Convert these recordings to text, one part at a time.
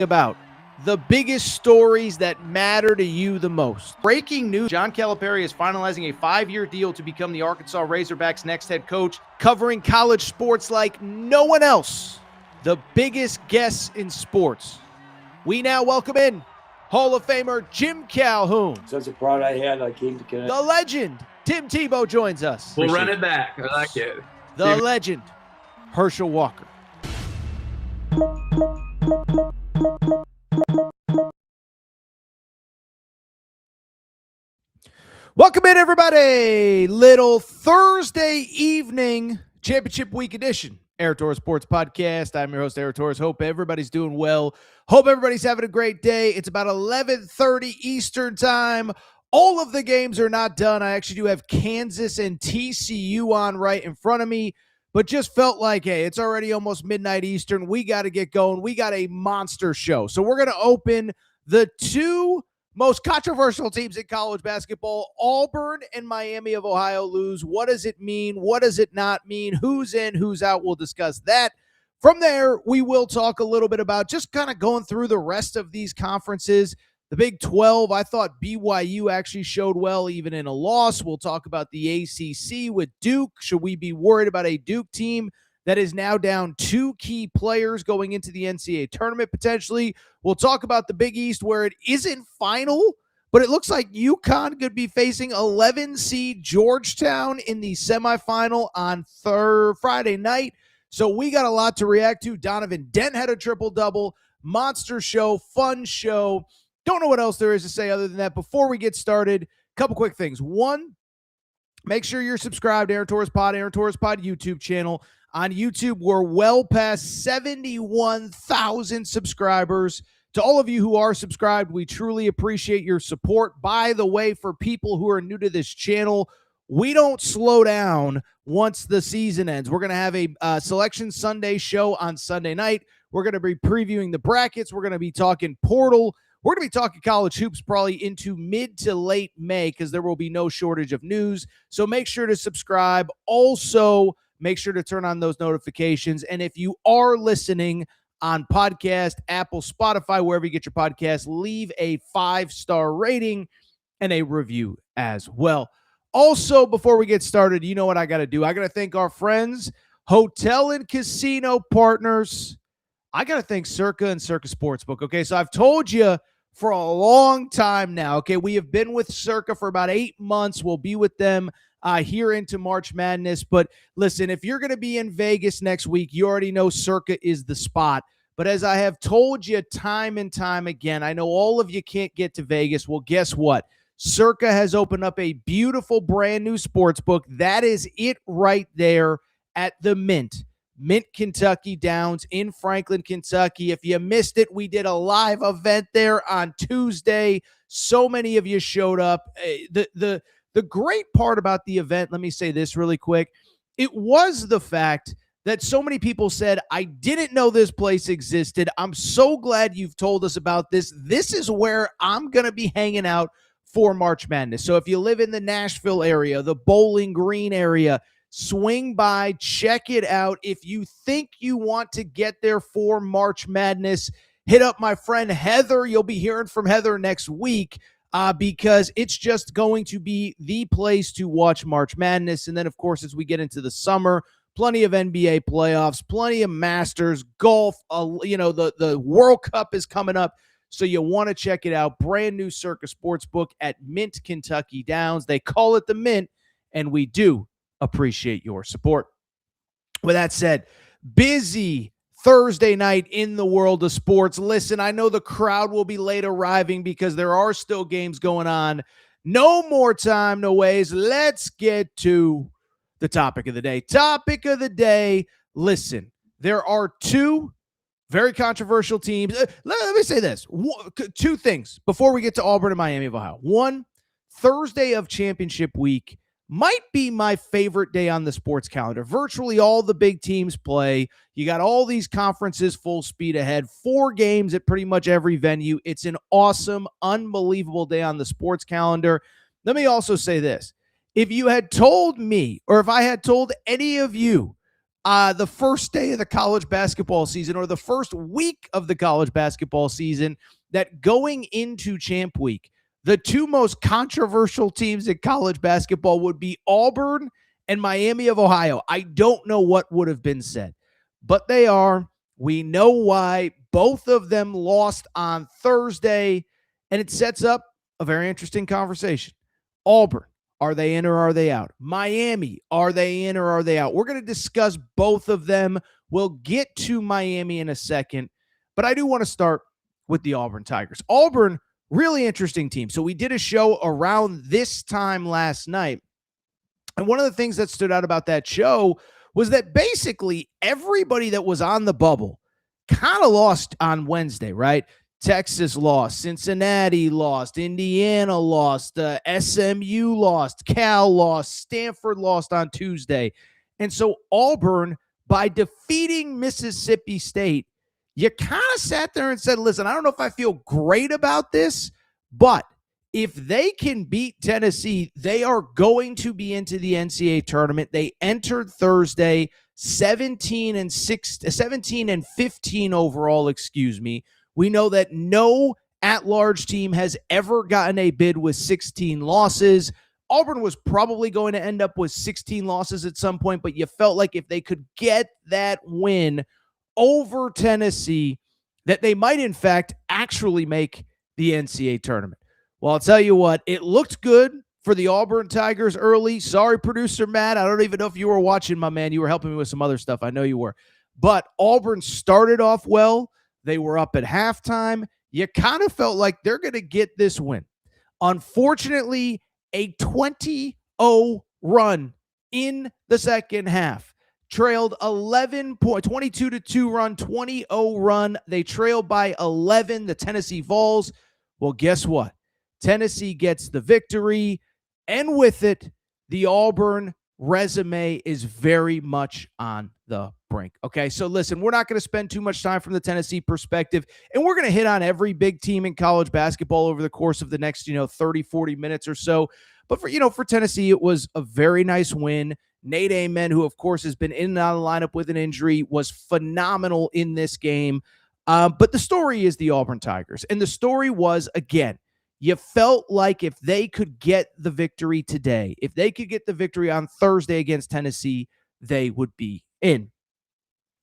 About the biggest stories that matter to you the most. Breaking news, John Calipari is finalizing a 5-year deal to become the Arkansas Razorbacks' next head coach, covering college sports like no one else. The biggest guests in sports. We now welcome in Hall of Famer Jim Calhoun. Such a pride I had, I came to connect. The legend, Tim Tebow, joins us. We'll run it back. I like it. The legend, Herschel Walker. Welcome in, everybody. Little Thursday evening championship week edition, Air Torres Sports Podcast. I'm your host, Air Torres. Hope everybody's doing well. Hope everybody's having a great day. It's about 11:30 Eastern time. All of the games are not done. I actually do have Kansas and TCU on right in front of me, but just felt like, hey, it's already almost midnight Eastern. We got to get going. We got a monster show. So we're going to open the two most controversial teams in college basketball. Auburn and Miami of Ohio lose. What does it mean? What does it not mean? Who's in, who's out? We'll discuss that. From there, we will talk a little bit about just kind of going through the rest of these conferences. The Big 12, I thought BYU actually showed well even in a loss. We'll talk about the ACC with Duke. Should we be worried about a Duke team that is now down two key players going into the NCAA tournament potentially? We'll talk about the Big East where it isn't final, but it looks like UConn could be facing 11 seed Georgetown in the semifinal on Friday night. So we got a lot to react to. Donovan Dent had a triple-double. Monster show, fun show. Don't know what else there is to say other than that. Before we get started, a couple quick things. One, make sure you're subscribed to Aaron Torres Pod YouTube channel. On YouTube, we're well past 71,000 subscribers. To all of you who are subscribed, we truly appreciate your support. By the way, for people who are new to this channel, we don't slow down once the season ends. We're going to have a Selection Sunday show on Sunday night. We're going to be previewing the brackets. We're going to be talking portal. We're going to be talking college hoops probably into mid to late May because there will be no shortage of news. So make sure to subscribe. Also, make sure to turn on those notifications. And if you are listening on podcast, Apple, Spotify, wherever you get your podcast, leave a 5-star rating and a review as well. Also, before we get started, you know what I got to do. I got to thank our friends, hotel and casino partners. I got to thank Circa and Circa Sportsbook. Okay, so I've told you for a long time now. Okay, we have been with Circa for about 8 months. We'll be with them here into March Madness. But listen, if you're going to be in Vegas next week, you already know Circa is the spot. But as I have told you time and time again, I know all of you can't get to Vegas. Well, guess what? Circa has opened up a beautiful brand new sports book. That is it right there at the Mint Kentucky Downs in Franklin, Kentucky. If you missed it, we did a live event there on Tuesday. So many of you showed up. The great part about the event, let me say this really quick, it was the fact that so many people said, I didn't know this place existed. I'm so glad you've told us about this. This is where I'm going to be hanging out for March Madness. So if you live in the Nashville area, the Bowling Green area, swing by, check it out. If you think you want to get there for March Madness, hit up my friend Heather. You'll be hearing from Heather next week. Because it's just going to be the place to watch March Madness. And then, of course, as we get into the summer, plenty of NBA playoffs, plenty of Masters, golf, the World Cup is coming up. So you want to check it out. Brand new Circa Sportsbook at Mint Kentucky Downs. They call it the Mint, and we do appreciate your support. With that said, busy Thursday night in the world of sports. Listen, I know the crowd will be late arriving because there are still games going on. No more time, no ways. Let's get to the topic of the day. Topic of the day. Listen, there are two very controversial teams. Let me say this. Two things before we get to Auburn and Miami of Ohio. One, Thursday of championship week might be my favorite day on the sports calendar. Virtually all the big teams play. You got all these conferences full speed ahead. 4 games at pretty much every venue. It's an awesome, unbelievable day on the sports calendar. Let me also say this. If you had told me, or if I had told any of you the first day of the college basketball season or the first week of the college basketball season that going into Champ Week, the two most controversial teams in college basketball would be Auburn and Miami of Ohio. I don't know what would have been said, but they are. We know why. Both of them lost on Thursday, and it sets up a very interesting conversation. Auburn, are they in or are they out? Miami, are they in or are they out? We're going to discuss both of them. We'll get to Miami in a second, but I do want to start with the Auburn Tigers. Auburn, really interesting team. So we did a show around this time last night, and one of the things that stood out about that show was that basically everybody that was on the bubble kind of lost on Wednesday, right? Texas lost, Cincinnati lost, Indiana lost, SMU lost, Cal lost, Stanford lost on Tuesday. And so Auburn, by defeating Mississippi State, you kind of sat there and said, listen, I don't know if I feel great about this, but if they can beat Tennessee, they are going to be into the NCAA tournament. They entered Thursday 17 and 15 overall, excuse me. We know that no at-large team has ever gotten a bid with 16 losses. Auburn was probably going to end up with 16 losses at some point, but you felt like if they could get that win over Tennessee, that they might, in fact, actually make the NCAA tournament. Well, I'll tell you what, it looked good for the Auburn Tigers early. Sorry, producer Matt. I don't even know if you were watching, my man. You were helping me with some other stuff. I know you were. But Auburn started off well. They were up at halftime. You kind of felt like they're going to get this win. Unfortunately, a 20-0 run in the second half. Trailed 11 points, 22-2 run, 20-0 run. They trailed by 11, the Tennessee Vols. Well, guess what? Tennessee gets the victory, and with it, the Auburn resume is very much on the brink. Okay, so listen, we're not going to spend too much time from the Tennessee perspective, and we're going to hit on every big team in college basketball over the course of the next, 30, 40 minutes or so. But for Tennessee, it was a very nice win. Nate Amen, who of course has been in and out of the lineup with an injury, was phenomenal in this game. But the story is the Auburn Tigers, and the story was, again, you felt like if they could get the victory today, if they could get the victory on Thursday against Tennessee, they would be in.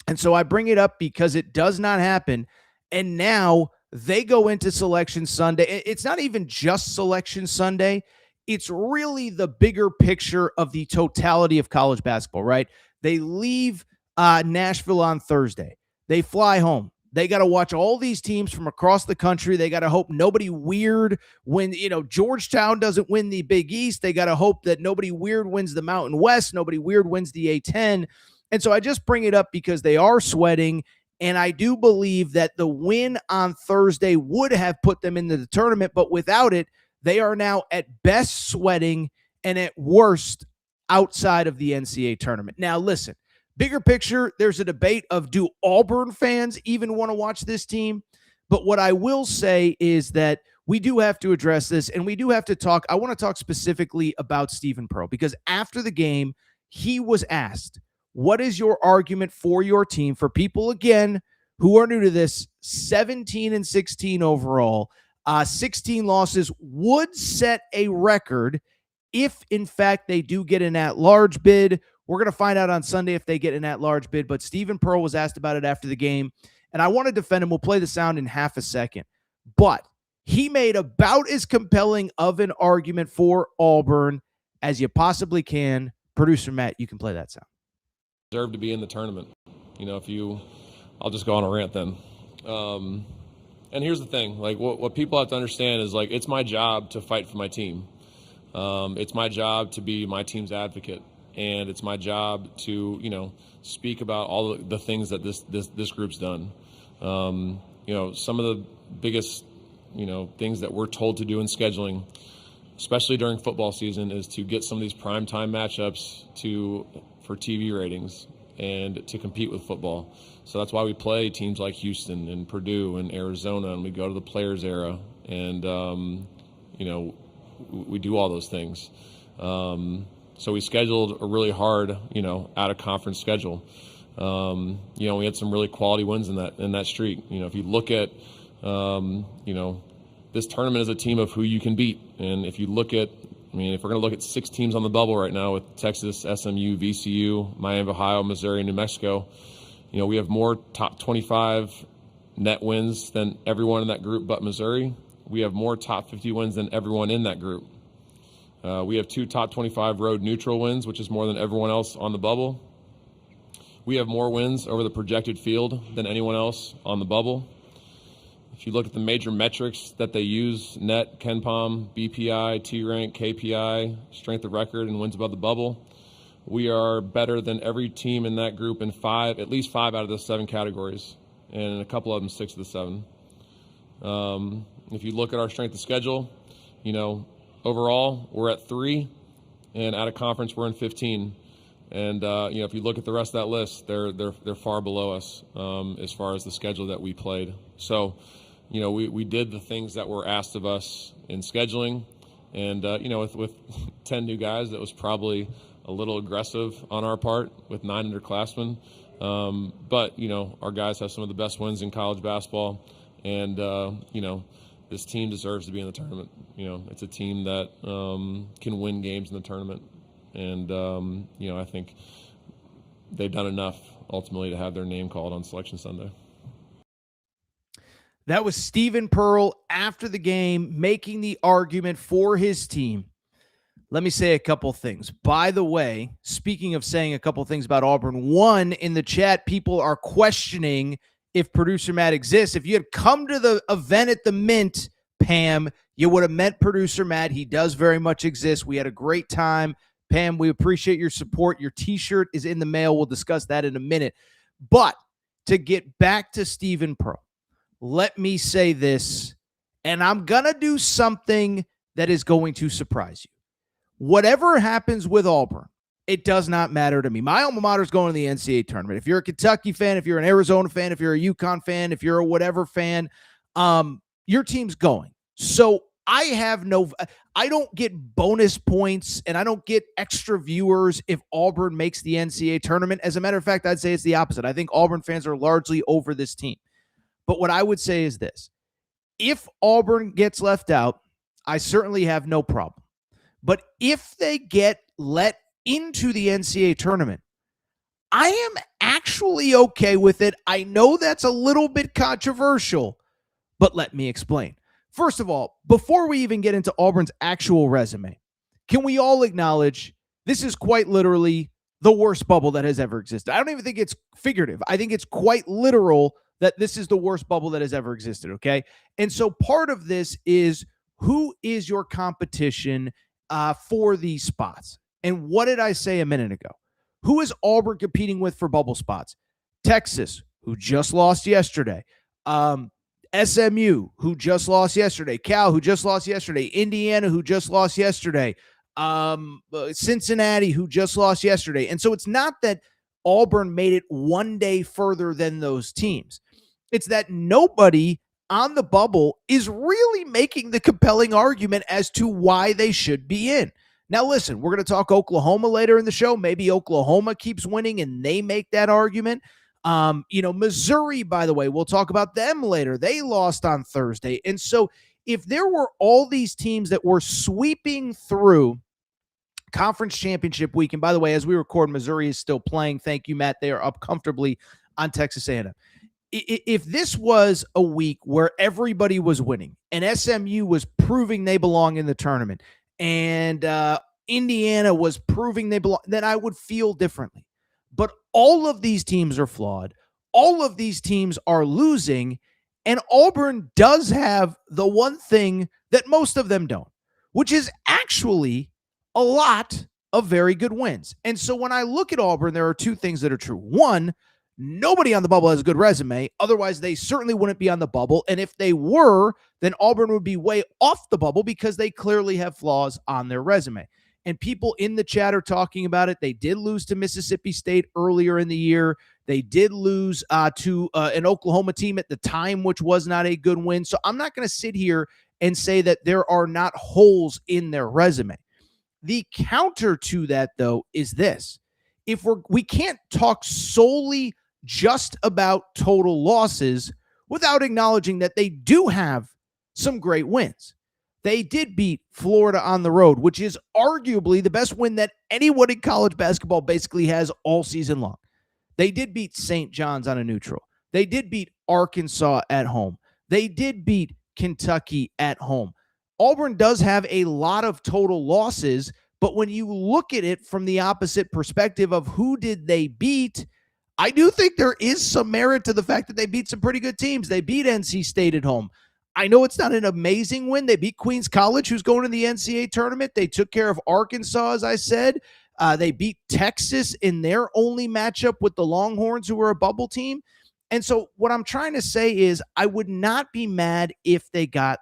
And so I bring it up because it does not happen. And now they go into Selection Sunday. It's not even just Selection Sunday. It's really the bigger picture of the totality of college basketball, right? They leave Nashville on Thursday. They fly home. They got to watch all these teams from across the country. They got to hope nobody weird when, Georgetown doesn't win the Big East. They got to hope that nobody weird wins the Mountain West. Nobody weird wins the A-10. And so I just bring it up because they are sweating. And I do believe that the win on Thursday would have put them into the tournament. But without it, they are now at best sweating and at worst outside of the NCAA tournament. Now, listen. Bigger picture, there's a debate of do Auburn fans even want to watch this team? But what I will say is that we do have to address this, and we do have to talk. I want to talk specifically about Stephen Pearl, because after the game, he was asked, what is your argument for your team? For people, again, who are new to this, 17 and 16 overall, 16 losses would set a record if, in fact, they do get an at-large bid. We're going to find out on Sunday if they get an at-large bid, but Stephen Pearl was asked about it after the game, and I want to defend him. We'll play the sound in half a second. But he made about as compelling of an argument for Auburn as you possibly can. Producer Matt, you can play that sound. Deserve to be in the tournament. I'll just go on a rant then. And here's the thing, what people have to understand is it's my job to fight for my team. It's my job to be my team's advocate. And it's my job to, speak about all the things that this group's done. Some of the biggest, things that we're told to do in scheduling, especially during football season, is to get some of these primetime matchups for TV ratings and to compete with football. So that's why we play teams like Houston and Purdue and Arizona, and we go to the Players Era, and we do all those things. So we scheduled a really hard, out of conference schedule. We had some really quality wins in that streak. If you look at, this tournament is a team of who you can beat. And if you look at, if we're going to look at 6 teams on the bubble right now with Texas, SMU, VCU, Miami of Ohio, Missouri, and New Mexico, we have more top 25 net wins than everyone in that group but Missouri. We have more top 50 wins than everyone in that group. We have 2 top 25 road neutral wins, which is more than everyone else on the bubble. We have more wins over the projected field than anyone else on the bubble. If you look at the major metrics that they use, net, KenPom, BPI, T-Rank, KPI, strength of record, and wins above the bubble, we are better than every team in that group in at least 5 out of the 7 categories, and in a couple of them 6 of the 7. If you look at our strength of schedule, overall we're at 3, and out of conference we're in 15. And if you look at the rest of that list, they're far below us as far as the schedule that we played. So, we did the things that were asked of us in scheduling, and with 10 new guys, that was probably a little aggressive on our part with 9 underclassmen. But our guys have some of the best wins in college basketball, and this team deserves to be in the tournament. It's a team that can win games in the tournament. And, I think they've done enough ultimately to have their name called on Selection Sunday. That was Stephen Pearl after the game making the argument for his team. Let me say a couple things. By the way, speaking of saying a couple things about Auburn, one, in the chat, people are questioning if Producer Matt exists. If you had come to the event at the Mint, Pam, you would have met Producer Matt. He does very much exist. We had a great time. Pam, we appreciate your support. Your T-shirt is in the mail. We'll discuss that in a minute. But to get back to Stephen Pearl, let me say this, and I'm going to do something that is going to surprise you. Whatever happens with Auburn, it does not matter to me. My alma mater is going to the NCAA tournament. If you're a Kentucky fan, if you're an Arizona fan, if you're a UConn fan, if you're a whatever fan, your team's going. So I don't get bonus points and I don't get extra viewers if Auburn makes the NCAA tournament. As a matter of fact, I'd say it's the opposite. I think Auburn fans are largely over this team. But what I would say is this. If Auburn gets left out, I certainly have no problem. But if they get let into the NCAA tournament, I am actually okay with it. I know that's a little bit controversial, but let me explain. First of all, before we even get into Auburn's actual resume, can we all acknowledge this is quite literally the worst bubble that has ever existed? I don't even think it's figurative. I think it's quite literal that this is the worst bubble that has ever existed, okay? And so part of this is who is your competition for these spots? And what did I say a minute ago? Who is Auburn competing with for bubble spots? Texas, who just lost yesterday. SMU, who just lost yesterday. Cal, who just lost yesterday. Indiana, who just lost yesterday. Cincinnati, who just lost yesterday. And so it's not that Auburn made it one day further than those teams. It's that nobody on the bubble is really making the compelling argument as to why they should be in. Now, listen, we're going to talk Oklahoma later in the show. Maybe Oklahoma keeps winning and they make that argument. Missouri, by the way, we'll talk about them later. They lost on Thursday. And so if there were all these teams that were sweeping through conference championship week, and by the way, as we record, Missouri is still playing. Thank you, Matt. They are up comfortably on Texas A&M. If this was a week where everybody was winning and SMU was proving they belong in the tournament and Indiana was proving they belong, then I would feel differently. But all of these teams are flawed. All of these teams are losing. And Auburn does have the one thing that most of them don't, which is actually a lot of very good wins. And so when I look at Auburn, there are two things that are true. One, nobody on the bubble has a good resume. Otherwise, they certainly wouldn't be on the bubble. And if they were, then Auburn would be way off the bubble because they clearly have flaws on their resume. And people in the chat are talking about it. They did lose to Mississippi State earlier in the year. They did lose to an Oklahoma team at the time, which was not a good win. So I'm not going to sit here and say that there are not holes in their resume. The counter to that, though, is this. If we can't talk solely just about total losses without acknowledging that they do have some great wins. They did beat Florida on the road, which is arguably the best win that anyone in college basketball basically has all season long. They did beat St. John's on a neutral. They did beat Arkansas at home. They did beat Kentucky at home. Auburn does have a lot of total losses, but when you look at it from the opposite perspective of who did they beat, I do think there is some merit to the fact that they beat some pretty good teams. They beat NC State at home. I know it's not an amazing win. They beat Queens College, who's going to the NCAA tournament. They took care of Arkansas, as I said. They beat Texas in their only matchup with the Longhorns, who were a bubble team. And so what I'm trying to say is I would not be mad if they got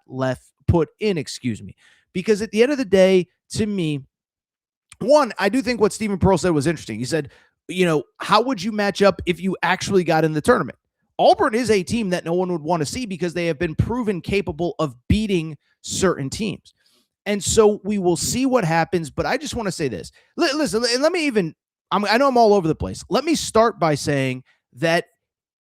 put in, because at the end of the day, to me, one, I do think what Stephen Pearl said was interesting. He said, how would you match up if you actually got in the tournament? Auburn is a team that no one would want to see because they have been proven capable of beating certain teams. And so we will see what happens, but I just want to say this. Listen, let me I know I'm all over the place. Let me start by saying that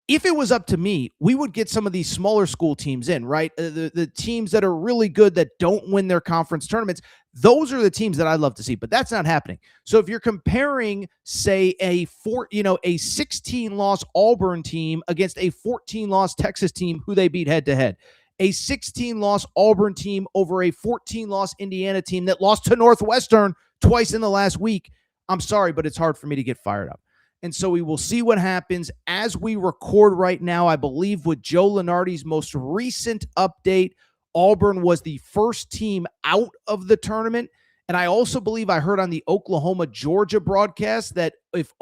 if it was up to me, we would get some of these smaller school teams in, right? The teams that are really good that don't win their conference tournaments, those are the teams that I'd love to see, but that's not happening. So if you're comparing, say, a 16-loss Auburn team against a 14-loss Texas team who they beat head-to-head, a 16-loss Auburn team over a 14-loss Indiana team that lost to Northwestern twice in the last week, I'm sorry, but it's hard for me to get fired up. And so we will see what happens as we record right now. I believe with Joe Lunardi's most recent update, Auburn was the first team out of the tournament. And I also believe I heard on the Oklahoma-Georgia broadcast that if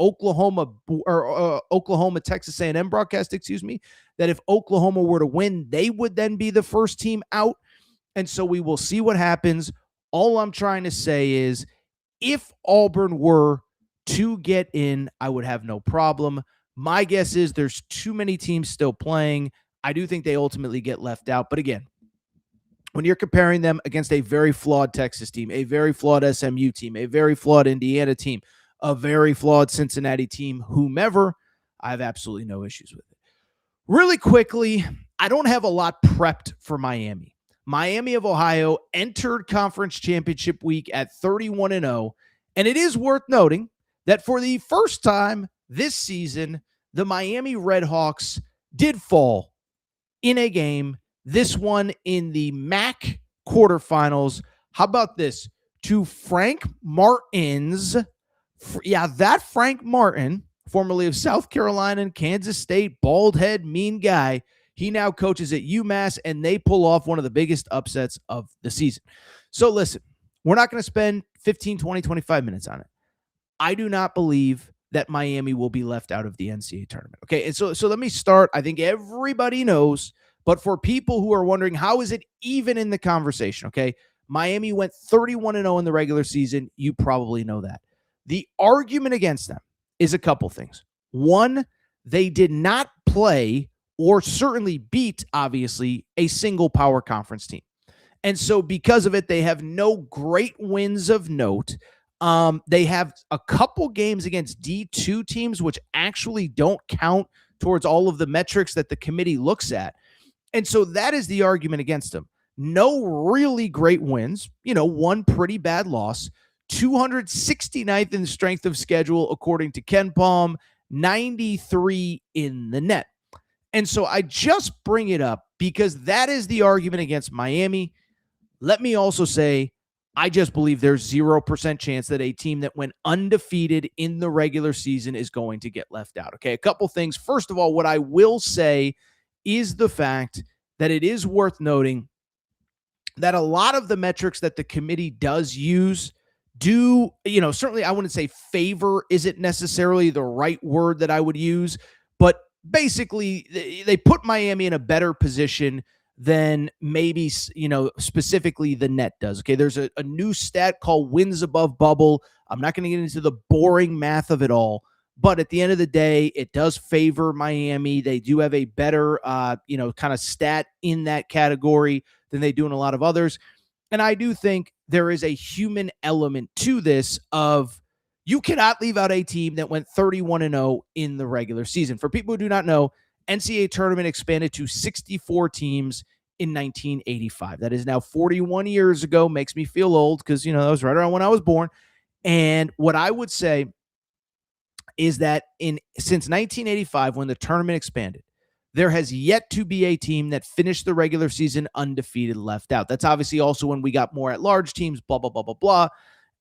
Texas A&M broadcast, that if Oklahoma were to win, they would then be the first team out. And so we will see what happens. All I'm trying to say is if Auburn were to get in, I would have no problem. My guess is there's too many teams still playing. I do think they ultimately get left out. But again, when you're comparing them against a very flawed Texas team, a very flawed SMU team, a very flawed Indiana team, a very flawed Cincinnati team, whomever, I have absolutely no issues with it. Really quickly, I don't have a lot prepped for Miami. Miami of Ohio entered conference championship week at 31-0, and it is worth noting that for the first time this season, the Miami Redhawks did fall in a game, this one in the MAC quarterfinals. How about this? To Frank Martin's, that Frank Martin, formerly of South Carolina and Kansas State, bald head, mean guy. He now coaches at UMass, and they pull off one of the biggest upsets of the season. So listen, we're not going to spend 15, 20, 25 minutes on it. I do not believe that Miami will be left out of the NCAA tournament. Okay, and so let me start. I think everybody knows, but for people who are wondering, how is it even in the conversation? Okay, Miami went 31-0 in the regular season. You probably know that. The argument against them is a couple things. One, they did not play or certainly beat, obviously, a single power conference team. And so because of it, they have no great wins of note. They have a couple games against D2 teams, which actually don't count towards all of the metrics that the committee looks at. And so that is the argument against them. No really great wins, one pretty bad loss, 269th in strength of schedule, according to Ken Palm, 93 in the net. And so I just bring it up because that is the argument against Miami. Let me also say, I just believe there's 0% chance that a team that went undefeated in the regular season is going to get left out. Okay, a couple things. First of all, what I will say is the fact that it is worth noting that a lot of the metrics that the committee does use certainly I wouldn't say favor isn't necessarily the right word that I would use, but basically they put Miami in a better position than maybe, specifically the net does. Okay, there's a new stat called wins above bubble. I'm not going to get into the boring math of it all, but at the end of the day, it does favor Miami. They do have a better, kind of stat in that category than they do in a lot of others. And I do think there is a human element to this of you cannot leave out a team that went 31-0 in the regular season. For people who do not know, NCAA tournament expanded to 64 teams in 1985. That is now 41 years ago. Makes me feel old because, that was right around when I was born. And what I would say is that since 1985, when the tournament expanded, there has yet to be a team that finished the regular season undefeated left out. That's obviously also when we got more at-large teams, blah, blah, blah, blah, blah.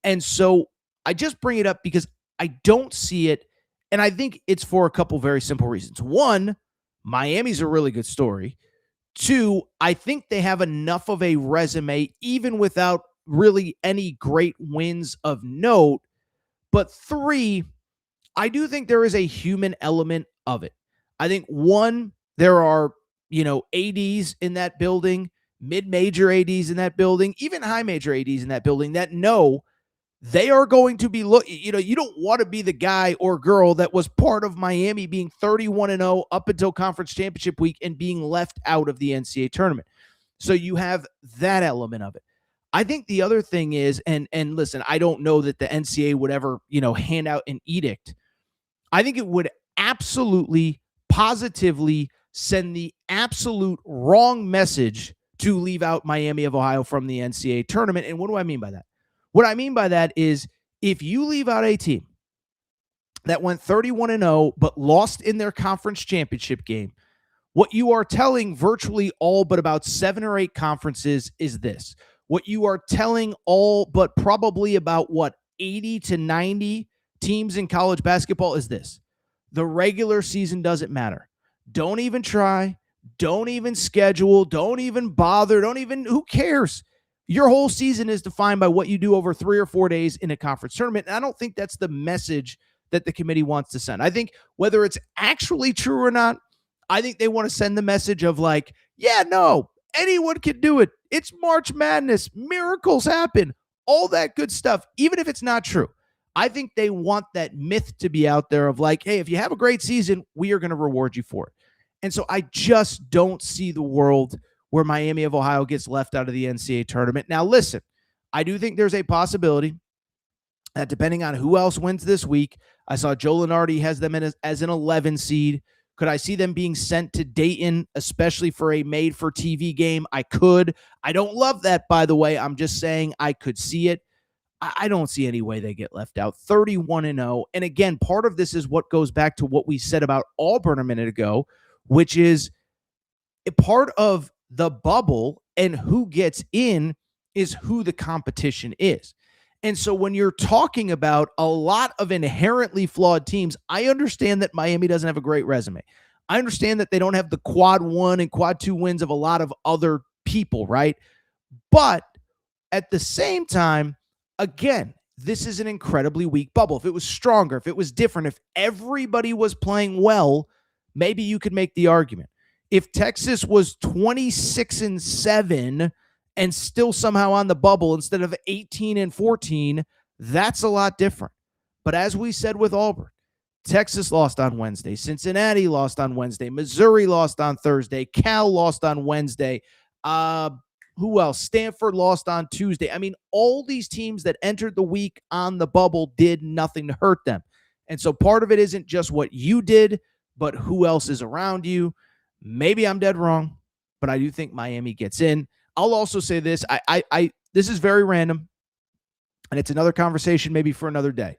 And so I just bring it up because I don't see it, and I think it's for a couple very simple reasons. One, Miami's a really good story. Two, I think they have enough of a resume, even without really any great wins of note. But three, I do think there is a human element of it. I think, one, there are, ADs in that building, mid-major ADs in that building, even high-major ADs in that building that know they are going to be you don't want to be the guy or girl that was part of Miami being 31-0 up until conference championship week and being left out of the NCAA tournament. So you have that element of it. I think the other thing is, and listen, I don't know that the NCAA would ever, hand out an edict. I think it would absolutely, positively send the absolute wrong message to leave out Miami of Ohio from the NCAA tournament. And what do I mean by that? What I mean by that is if you leave out a team that went 31-0 but lost in their conference championship game, what you are telling virtually all but about 7 or 8 conferences is this. What you are telling all but probably about 80 to 90 teams in college basketball is this. The regular season doesn't matter. Don't even try. Don't even schedule. Don't even bother. Who cares? Your whole season is defined by what you do over 3 or 4 days in a conference tournament. And I don't think that's the message that the committee wants to send. I think whether it's actually true or not, I think they want to send the message of anyone can do it. It's March Madness. Miracles happen. All that good stuff, even if it's not true. I think they want that myth to be out there of hey, if you have a great season, we are going to reward you for it. And so I just don't see the world where Miami of Ohio gets left out of the NCAA tournament. Now, listen, I do think there's a possibility that depending on who else wins this week, I saw Joe Lunardi has them as an 11 seed. Could I see them being sent to Dayton, especially for a made-for-TV game? I could. I don't love that, by the way. I'm just saying I could see it. I don't see any way they get left out. 31-0. And again, part of this is what goes back to what we said about Auburn a minute ago, which is a part of the bubble and who gets in is who the competition is. And so when you're talking about a lot of inherently flawed teams, I understand that Miami doesn't have a great resume. I understand that they don't have the quad 1 and quad 2 wins of a lot of other people, right? But at the same time, again, this is an incredibly weak bubble. If it was stronger, if it was different, if everybody was playing well, maybe you could make the argument. If Texas was 26-7 and still somehow on the bubble instead of 18-14, that's a lot different. But as we said with Auburn, Texas lost on Wednesday. Cincinnati lost on Wednesday. Missouri lost on Thursday. Cal lost on Wednesday. Who else? Stanford lost on Tuesday. I mean, all these teams that entered the week on the bubble did nothing to hurt them. And so part of it isn't just what you did, but who else is around you. Maybe I'm dead wrong, but I do think Miami gets in. I'll also say this. This is very random, and it's another conversation maybe for another day.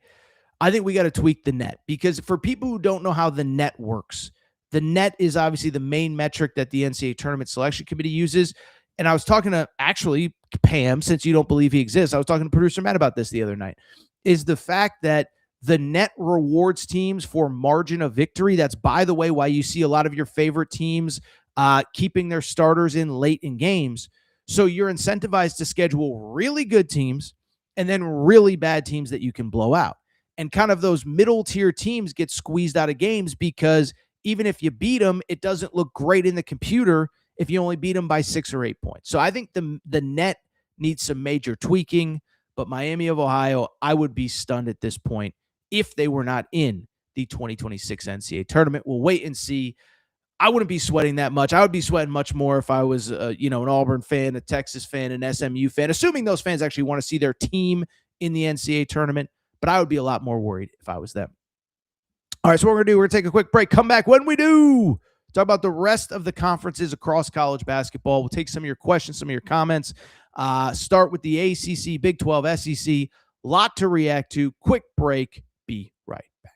I think we got to tweak the net because for people who don't know how the net works, the net is obviously the main metric that the NCAA Tournament Selection Committee uses. And I was talking to actually Pam, since you don't believe he exists. I was talking to producer Matt about this the other night, is the fact that the net rewards teams for margin of victory. That's, by the way, why you see a lot of your favorite teams keeping their starters in late in games. So you're incentivized to schedule really good teams and then really bad teams that you can blow out. And kind of those middle tier teams get squeezed out of games because even if you beat them, it doesn't look great in the computer if you only beat them by 6 or 8 points. So I think the net needs some major tweaking, but Miami of Ohio, I would be stunned at this point if they were not in the 2026 NCAA tournament. We'll wait and see. I wouldn't be sweating that much. I would be sweating much more if I was, an Auburn fan, a Texas fan, an SMU fan, assuming those fans actually want to see their team in the NCAA tournament. But I would be a lot more worried if I was them. All right, so what we're going to do, we're going to take a quick break. Come back when we do. Talk about the rest of the conferences across college basketball. We'll take some of your questions, some of your comments. Start with the ACC, Big 12, SEC. Lot to react to. Quick break. Be right back.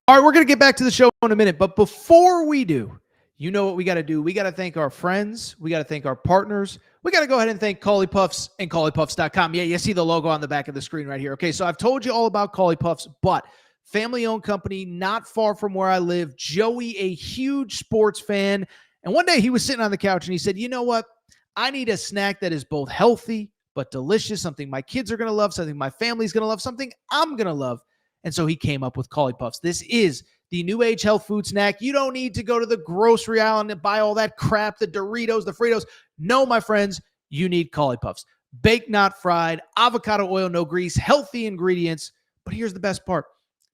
All right, we're going to get back to the show in a minute. But before we do, you know what we got to do. We got to thank our friends. We got to thank our partners. We got to go ahead and thank Cauley Puffs and CauleyPuffs.com. Yeah, you see the logo on the back of the screen right here. Okay, so I've told you all about Cauley Puffs, but family-owned company, not far from where I live. Joey, a huge sports fan. And one day he was sitting on the couch and he said, you know what? I need a snack that is both healthy but delicious, something my kids are going to love, something my family's going to love, something I'm going to love. And so he came up with Cauley Puffs. This is the new age health food snack. You don't need to go to the grocery aisle and buy all that crap, the Doritos, the Fritos. No, my friends, you need Cauley Puffs. Baked, not fried, avocado oil, no grease, healthy ingredients. But here's the best part.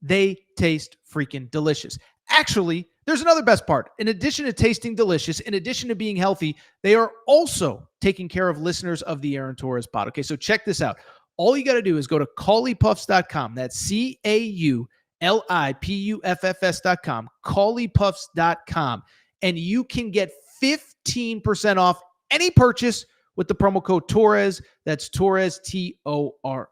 They taste freaking delicious. Actually, there's another best part. In addition to tasting delicious, in addition to being healthy, they are also taking care of listeners of the Aaron Torres pod. Okay, so check this out. All you got to do is go to CauleyPuffs.com. That's CauleyPuffs.com, CauleyPuffs.com, and you can get 15% off any purchase with the promo code Torres. That's Torres, Torres.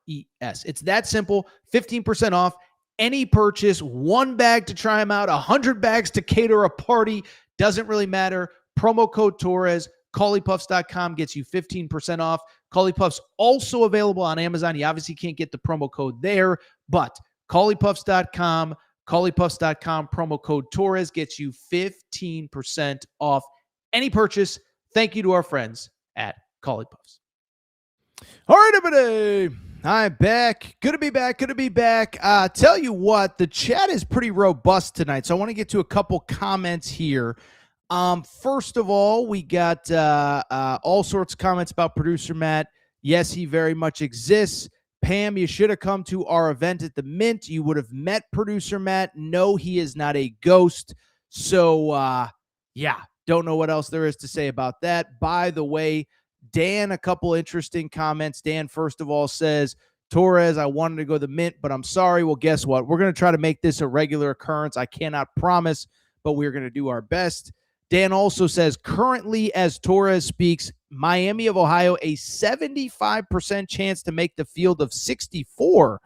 It's that simple. 15% off any purchase. One bag to try them out, 100 bags to cater a party. Doesn't really matter. Promo code Torres. CauleyPuffs.com gets you 15% off. Cauley Puffs also available on Amazon. You obviously can't get the promo code there, but CauleyPuffs.com, CauleyPuffs.com, promo code Torres gets you 15% off any purchase. Thank you to our friends at Cauley Puffs. All right, everybody. I'm back. Good to be back. Good to be back. Tell you what, the chat is pretty robust tonight, so I want to get to a couple comments here. First of all, we got all sorts of comments about producer Matt. Yes, he very much exists. Pam, you should have come to our event at the Mint. You would have met producer Matt. No, he is not a ghost. So, don't know what else there is to say about that. By the way, Dan, a couple interesting comments. Dan, first of all, says, Torres, I wanted to go to the Mint, but I'm sorry. Well, guess what? We're going to try to make this a regular occurrence. I cannot promise, but we're going to do our best. Dan also says, currently, as Torres speaks, Miami of Ohio, a 75% chance to make the field of 64.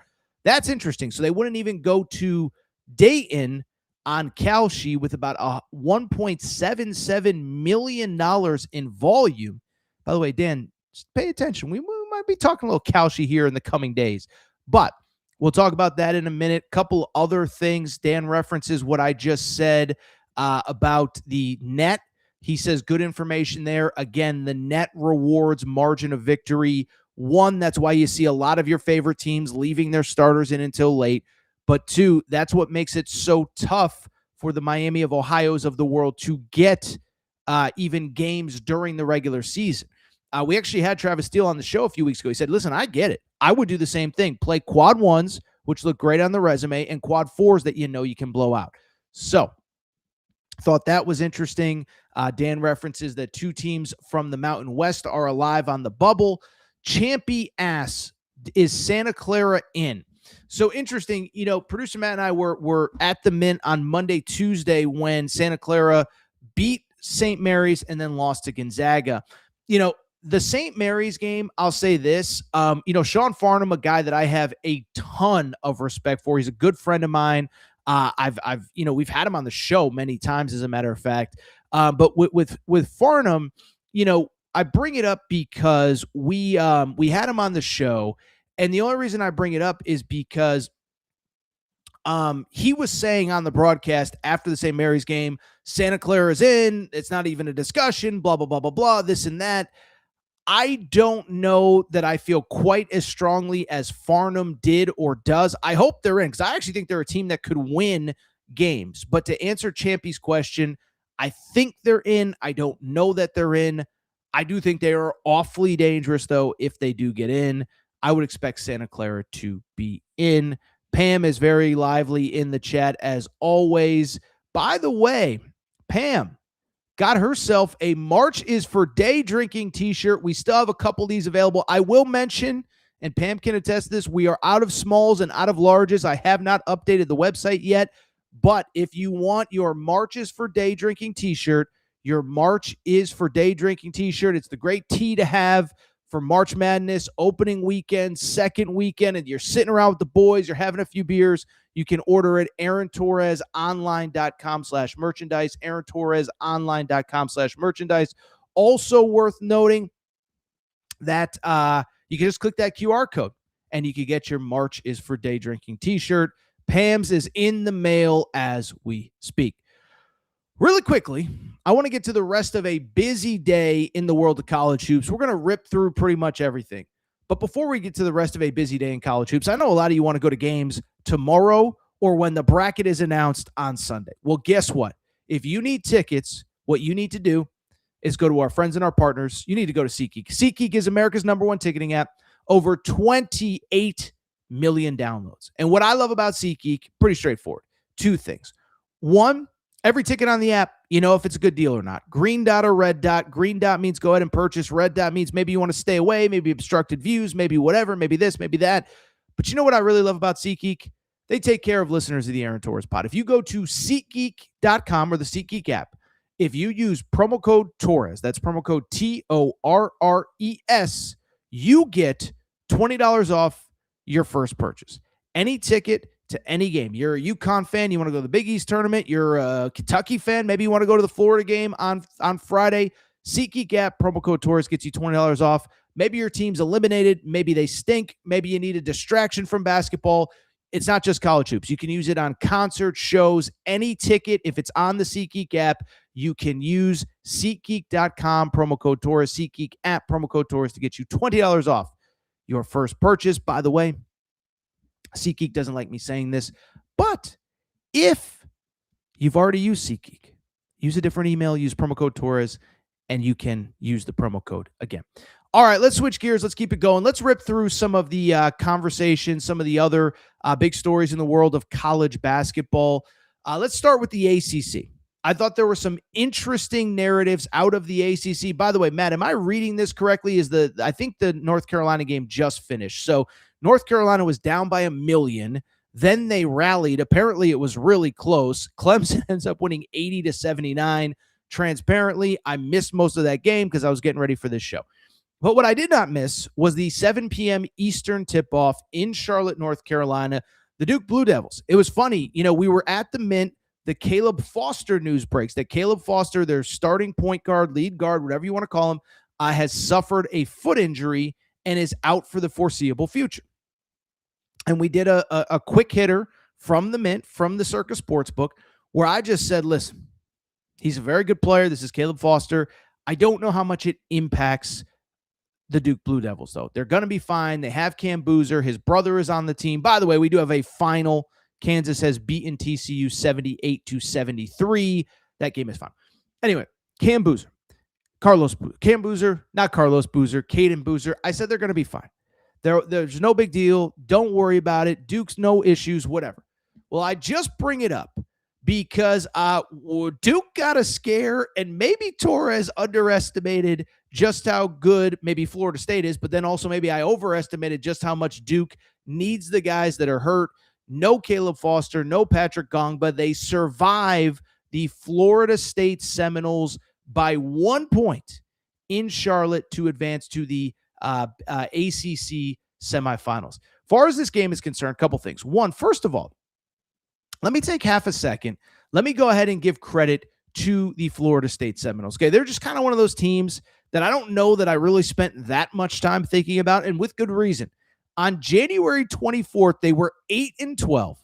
That's interesting. So they wouldn't even go to Dayton on Kalshi with about $1.77 million in volume. By the way, Dan, just pay attention. We might be talking a little Kalshi here in the coming days, but we'll talk about that in a minute. Couple other things. Dan references what I just said about the net. He says good information there. Again, the net rewards margin of victory. One, that's why you see a lot of your favorite teams leaving their starters in until late. But two, that's what makes it so tough for the Miami of Ohio's of the world to get even games during the regular season. We actually had Travis Steele on the show a few weeks ago. He said, listen, I get it. I would do the same thing. Play quad ones, which look great on the resume, and quad fours that you know you can blow out. So thought that was interesting. Dan references that two teams from the Mountain West are alive on the bubble. Champy ass, is Santa Clara in? So interesting, producer Matt and I were at the Mint on Monday, Tuesday when Santa Clara beat St. Mary's and then lost to Gonzaga. The St. Mary's game, I'll say this, Sean Farnham, a guy that I have a ton of respect for. He's a good friend of mine. We've had him on the show many times, as a matter of fact. But with Farnham, I bring it up because we had him on the show, and the only reason I bring it up is because he was saying on the broadcast after the St. Mary's game, Santa Clara is in. It's not even a discussion. Blah blah blah blah blah. This and that. I don't know that I feel quite as strongly as Farnham did or does. I hope they're in, because I actually think they're a team that could win games. But to answer Champy's question, I think they're in. I don't know that they're in. I do think they are awfully dangerous, though, if they do get in. I would expect Santa Clara to be in. Pam is very lively in the chat, as always. By the way, Pam got herself a March is for Day Drinking t-shirt. We still have a couple of these available. I will mention, and Pam can attest this, we are out of smalls and out of larges. I have not updated the website yet, but if you want your March is for Day Drinking t-shirt, your March is for Day Drinking t-shirt, it's the great tee to have for March Madness, opening weekend, second weekend, and you're sitting around with the boys, you're having a few beers, you can order it, AaronTorresOnline.com/merchandise, AaronTorresOnline.com/merchandise. Also worth noting that you can just click that QR code and you can get your March is for Day Drinking t-shirt. Pam's is in the mail as we speak. Really quickly, I want to get to the rest of a busy day in the world of college hoops. We're going to rip through pretty much everything. But before we get to the rest of a busy day in college hoops, I know a lot of you want to go to games tomorrow or when the bracket is announced on Sunday. Well, guess what? If you need tickets, what you need to do is go to our friends and our partners. You need to go to SeatGeek. SeatGeek is America's #1 ticketing app. Over 28 million downloads. And what I love about SeatGeek, pretty straightforward. Two things. One, every ticket on the app, you know if it's a good deal or not. Green dot or red dot. Green dot means go ahead and purchase. Red dot means maybe you want to stay away, maybe obstructed views, maybe whatever, maybe this, maybe that. But you know what I really love about SeatGeek? They take care of listeners of the Aaron Torres pod. If you go to SeatGeek.com or the SeatGeek app, if you use promo code Torres, that's promo code TORRES, you get $20 off your first purchase. Any ticket to any game. You're a UConn fan, you want to go to the Big East tournament. You're a Kentucky fan, maybe you want to go to the Florida game on Friday. SeatGeek app, promo code Torres gets you $20 off. Maybe your team's eliminated. Maybe they stink. Maybe you need a distraction from basketball. It's not just college hoops. You can use it on concerts, shows, any ticket. If it's on the SeatGeek app, you can use SeatGeek.com, promo code Torres, SeatGeek app, promo code Torres to get you $20 off your first purchase. By the way, SeatGeek doesn't like me saying this, but if you've already used SeatGeek, use a different email, use promo code Torres, and you can use the promo code again. All right, let's switch gears. Let's keep it going. Let's rip through some of the conversation, some of the other big stories in the world of college basketball. Let's start with the ACC. I thought there were some interesting narratives out of the ACC. By the way, Matt, am I reading this correctly? I think the North Carolina game just finished. So North Carolina was down by 1 million. Then they rallied. Apparently, it was really close. Clemson ends up winning 80-79. Transparently, I missed most of that game because I was getting ready for this show. But what I did not miss was the 7 p.m. Eastern tip-off in Charlotte, North Carolina, the Duke Blue Devils. It was funny. You know, we were at the Mint. The Caleb Foster news breaks that Caleb Foster, their starting point guard, lead guard, whatever you want to call him, has suffered a foot injury and is out for the foreseeable future. And we did a quick hitter from the Mint, from the Circus Sportsbook, where I just said, listen, he's a very good player. This is Caleb Foster. I don't know how much it impacts the Duke Blue Devils, though. They're going to be fine. They have Cam Boozer. His brother is on the team. By the way, we do have a final. Kansas has beaten TCU 78-73. That game is fine. Anyway, Cam Boozer. Cam Boozer, not Carlos Boozer, Caden Boozer. I said they're going to be fine. There's no big deal. Don't worry about it. Duke's no issues, whatever. Well, I just bring it up because Duke got a scare, and maybe Torres underestimated just how good maybe Florida State is, but then also maybe I overestimated just how much Duke needs the guys that are hurt. No Caleb Foster, no Patrick Gong, but they survive the Florida State Seminoles by 1 point in Charlotte to advance to the ACC semifinals. As far as this game is concerned, a couple things. One, first of all, let me take half a second. Let me go ahead and give credit to the Florida State Seminoles. Okay, they're just kind of one of those teams that I don't know that I really spent that much time thinking about, and with good reason. On January 24th, they were 8-12.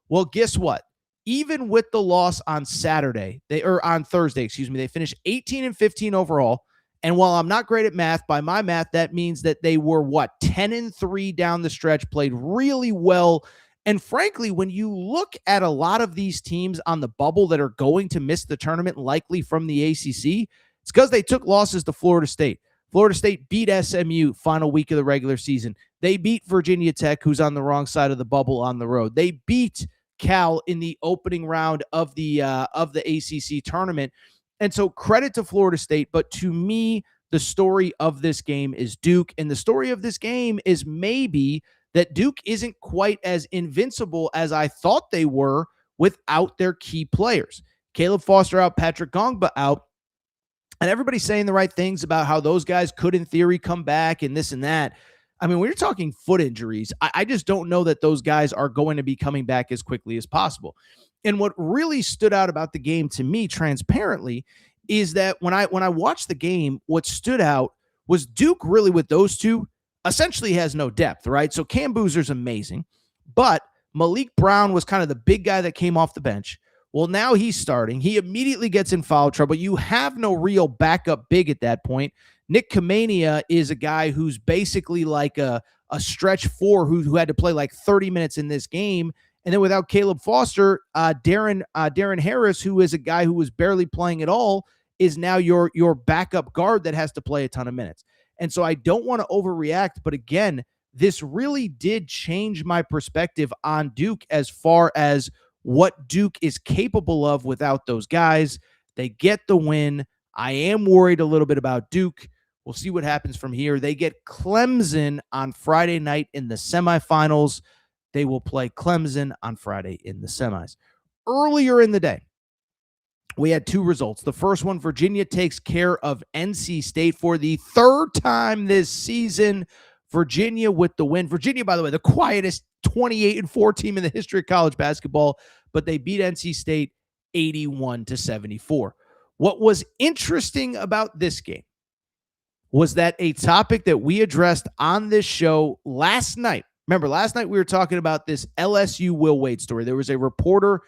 Well, guess what? Even with the loss on Thursday, they finished 18-15 overall. And while I'm not great at math, by my math, that means that they were 10-3 down the stretch, played really well. And frankly, when you look at a lot of these teams on the bubble that are going to miss the tournament, likely from the ACC, it's because they took losses to Florida State. Florida State beat SMU final week of the regular season. They beat Virginia Tech, who's on the wrong side of the bubble on the road. They beat Cal in the opening round of the ACC tournament. And so credit to Florida State, but to me, the story of this game is Duke, and the story of this game is maybe that Duke isn't quite as invincible as I thought they were without their key players. Caleb Foster out, Patrick Gongba out, and everybody's saying the right things about how those guys could, in theory, come back and this and that. I mean, when you're talking foot injuries, I just don't know that those guys are going to be coming back as quickly as possible. And what really stood out about the game to me, transparently, is that when I watched the game, what stood out was Duke really with those two essentially has no depth, right? So Cam Boozer's amazing, but Malik Brown was kind of the big guy that came off the bench. Well, now he's starting. He immediately gets in foul trouble. You have no real backup big at that point. Nick Kamania is a guy who's basically like a stretch four who had to play like 30 minutes in this game. And then without Caleb Foster, Darren Harris, who is a guy who was barely playing at all, is now your backup guard that has to play a ton of minutes. And so I don't want to overreact, but again, this really did change my perspective on Duke as far as what Duke is capable of without those guys. They get the win. I am worried a little bit about Duke. We'll see what happens from here. They get Clemson on Friday night in the semifinals. They will play Clemson on Friday in the semis. Earlier in the day, we had two results. The first one, Virginia takes care of NC State for the third time this season. Virginia with the win. Virginia, by the way, the quietest 28-4 team in the history of college basketball, but they beat NC State 81-74. What was interesting about this game was that a topic that we addressed on this show last night. Remember, last night we were talking about this LSU Will Wade story. There was a reporter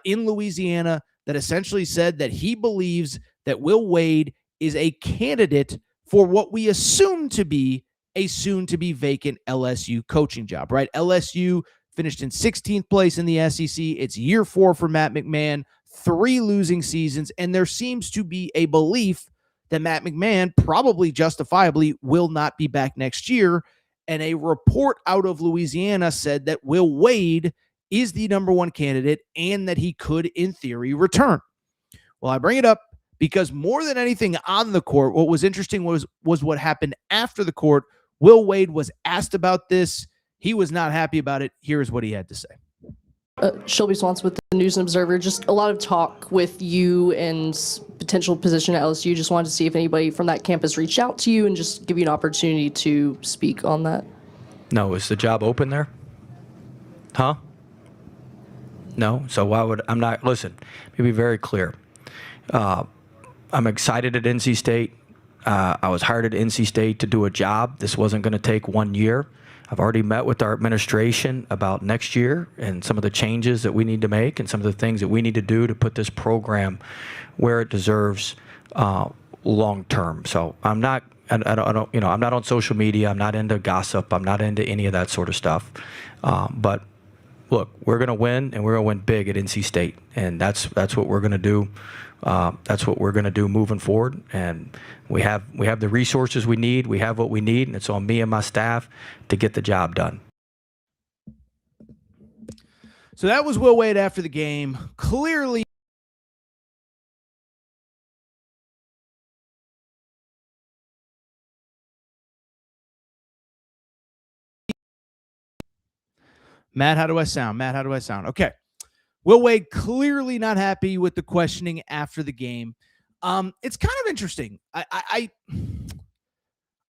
in Louisiana that essentially said that he believes that Will Wade is a candidate for what we assume to be a soon-to-be vacant LSU coaching job, right? LSU finished in 16th place in the SEC. It's year 4 for Matt McMahon, 3 losing seasons, and there seems to be a belief that Matt McMahon probably justifiably will not be back next year. And a report out of Louisiana said that Will Wade is the number 1 candidate and that he could, in theory, return. Well, I bring it up because more than anything on the court, what was interesting was what happened after the court. Will Wade was asked about this. He was not happy about it. Here's what he had to say. Shelby Swans with the News and Observer. Just a lot of talk with you and potential position at LSU. Just wanted to see if anybody from that campus reached out to you and just give you an opportunity to speak on that. No, is the job open there? Huh? No? So why would, I'm not, listen, let me be very clear. I'm excited at NC State. I was hired at NC State to do a job. This wasn't going to take 1 year. I've already met with our administration about next year and some of the changes that we need to make and some of the things that we need to do to put this program where it deserves long term. So I'm not, I don't, I'm not on social media. I'm not into gossip. I'm not into any of that sort of stuff. But look, we're going to win, and we're going to win big at NC State, and that's what we're going to do. That's what we're going to do moving forward, and we have the resources we need. We have what we need, and it's on me and my staff to get the job done. So that was Will Wade after the game. Clearly, Matt, how do I sound? Matt, how do I sound? Okay. Will Wade clearly not happy with the questioning after the game. It's kind of interesting. I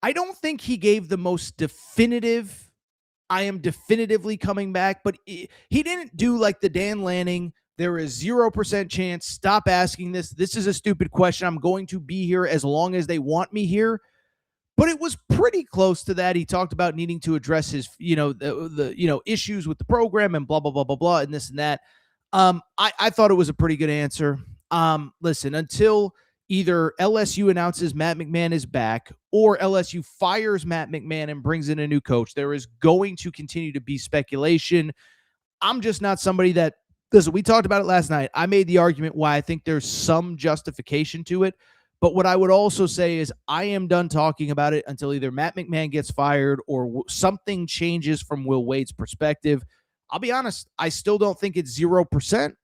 don't think he gave the most definitive, I am definitively coming back, but he didn't do like the Dan Lanning, there is 0% chance, stop asking this. This is a stupid question. I'm going to be here as long as they want me here. But it was pretty close to that. He talked about needing to address his, the issues with the program and blah, blah, blah, blah, blah, and this and that. I thought it was a pretty good answer. Listen, until either LSU announces Matt McMahon is back or LSU fires Matt McMahon and brings in a new coach, there is going to continue to be speculation. I'm just not somebody that, listen, we talked about it last night. I made the argument why I think there's some justification to it. But what I would also say is I am done talking about it until either Matt McMahon gets fired or something changes from Will Wade's perspective. I'll be honest, I still don't think it's 0%,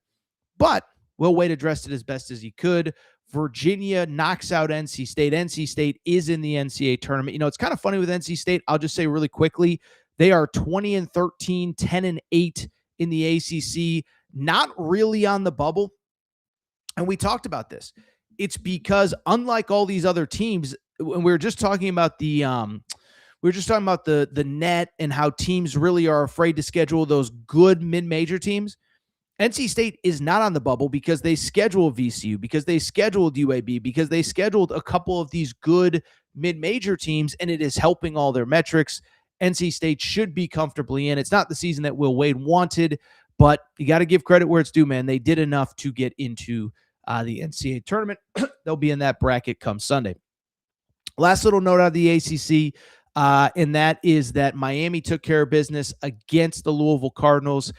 but Will Wade addressed it as best as he could. Virginia knocks out NC State. NC State is in the NCAA tournament. It's kind of funny with NC State. I'll just say really quickly, they are 20-13, 10-8 in the ACC, not really on the bubble. And we talked about this. It's because unlike all these other teams, when we were just talking about the net and how teams really are afraid to schedule those good mid-major teams. NC State is not on the bubble because they scheduled VCU, because they scheduled UAB, because they scheduled a couple of these good mid-major teams, and it is helping all their metrics. NC State should be comfortably in. It's not the season that Will Wade wanted, but you got to give credit where it's due, man. They did enough to get into the NCAA tournament. They'll be in that bracket come Sunday. Last little note out of the ACC, and that is that Miami took care of business against the Louisville Cardinals.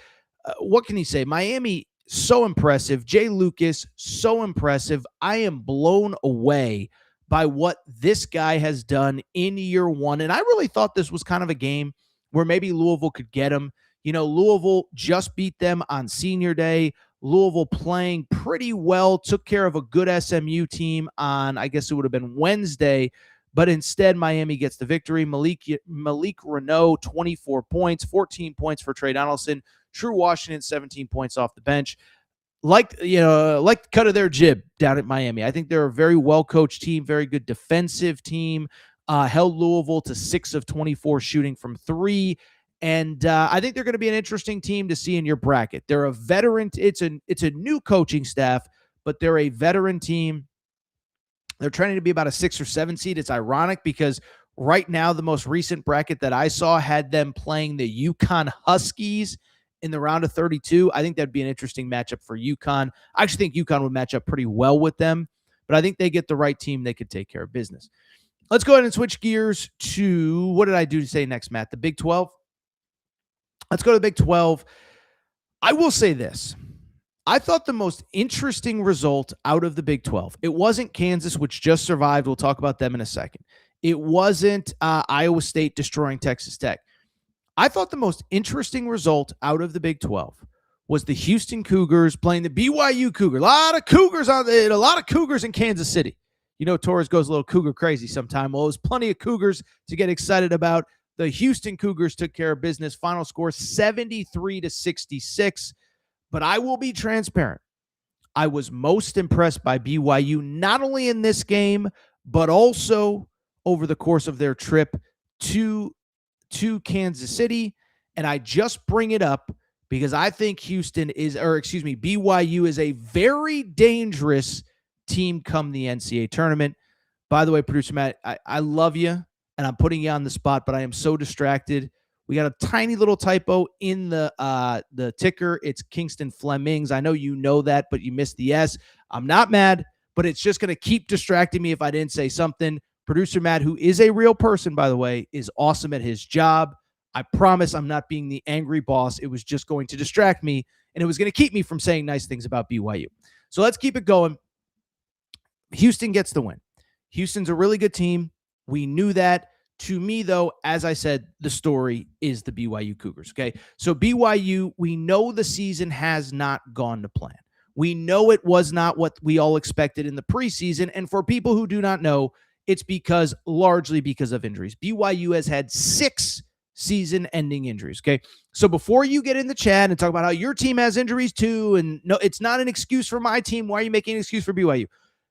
What can you say? Miami, so impressive. Jay Lucas, so impressive. I am blown away by what this guy has done in year one. And I really thought this was kind of a game where maybe Louisville could get him. Louisville just beat them on senior day. Louisville playing pretty well, took care of a good SMU team on, I guess it would have been Wednesday. But instead, Miami gets the victory. Malik Renault, 24 points, 14 points for Trey Donaldson. True Washington, 17 points off the bench. Like the cut of their jib down at Miami. I think they're a very well-coached team, very good defensive team. Held Louisville to 6 of 24 shooting from 3. And I think they're going to be an interesting team to see in your bracket. They're a veteran. It's a new coaching staff, but they're a veteran team. They're trending to be about a 6 or 7 seed. It's ironic because right now the most recent bracket that I saw had them playing the UConn Huskies in the round of 32. I think that'd be an interesting matchup for UConn. I actually think UConn would match up pretty well with them, but I think they get the right team. They could take care of business. Let's go ahead and switch gears to, what did I do to say next, Matt? The Big 12? Let's go to the Big 12. I will say this. I thought the most interesting result out of the Big 12, it wasn't Kansas, which just survived. We'll talk about them in a second. It wasn't Iowa State destroying Texas Tech. I thought the most interesting result out of the Big 12 was the Houston Cougars playing the BYU Cougars. A lot of Cougars in Kansas City. Torres goes a little Cougar crazy sometime. Well, there's plenty of Cougars to get excited about. The Houston Cougars took care of business. Final score 73-66. But I will be transparent. I was most impressed by BYU, not only in this game, but also over the course of their trip to Kansas City. And I just bring it up because I think BYU is a very dangerous team come the NCAA tournament. By the way, producer Matt, I love you, and I'm putting you on the spot, but I am so distracted. We got a tiny little typo in the ticker. It's Kingston Flemings. I know you know that, but you missed the S. I'm not mad, but it's just going to keep distracting me if I didn't say something. Producer Matt, who is a real person, by the way, is awesome at his job. I promise I'm not being the angry boss. It was just going to distract me, and it was going to keep me from saying nice things about BYU. So let's keep it going. Houston gets the win. Houston's a really good team. We knew that. To me, though, as I said, the story is the BYU Cougars, okay? So BYU, we know the season has not gone to plan. We know it was not what we all expected in the preseason, and for people who do not know, it's largely because of injuries. BYU has had 6 season-ending injuries, okay? So before you get in the chat and talk about how your team has injuries too, and no, it's not an excuse for my team. Why are you making an excuse for BYU?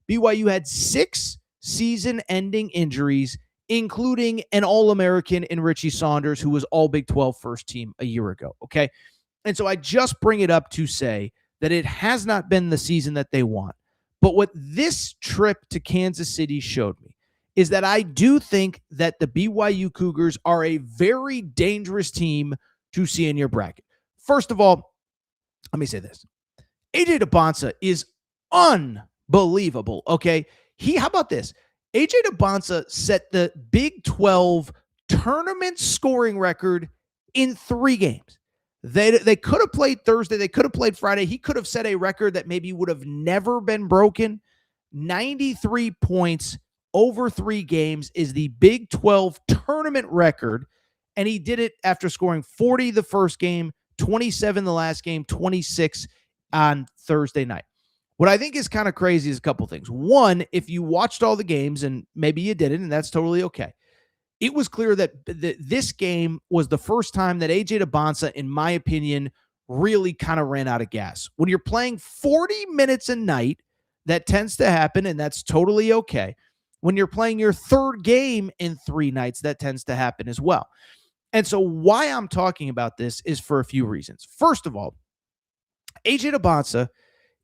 BYU had 6 season-ending injuries, including an All-American in Richie Saunders, who was all Big 12 first team a year ago, okay? And so I just bring it up to say that it has not been the season that they want. But what this trip to Kansas City showed me is that I do think that the BYU Cougars are a very dangerous team to see in your bracket. First of all, let me say this. AJ DeBonsa is unbelievable, okay? How about this? AJ DeBonsa set the Big 12 tournament scoring record in 3 games. They could have played Thursday. They could have played Friday. He could have set a record that maybe would have never been broken. 93 points over 3 games is the Big 12 tournament record, and he did it after scoring 40 the first game, 27 the last game, 26 on Thursday night. What I think is kind of crazy is a couple things. One, if you watched all the games, and maybe you didn't, and that's totally okay, it was clear that this game was the first time that AJ DeBonsa, in my opinion, really kind of ran out of gas. When you're playing 40 minutes a night, that tends to happen, and that's totally okay. When you're playing your third game in 3 nights, that tends to happen as well. And so why I'm talking about this is for a few reasons. First of all, AJ DeBonsa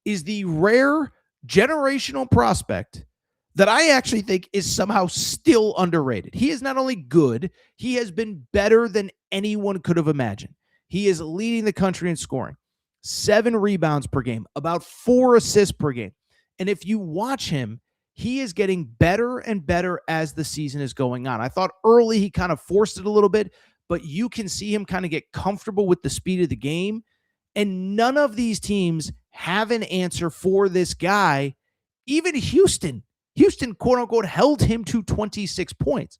is the rare generational prospect that I actually think is somehow still underrated. He is not only good, he has been better than anyone could have imagined. He is leading the country in scoring, 7 rebounds per game, about 4 assists per game. And if you watch him, he is getting better and better as the season is going on. I thought early he kind of forced it a little bit, but you can see him kind of get comfortable with the speed of the game. And none of these teams have an answer for this guy. Even Houston, quote unquote, held him to 26 points.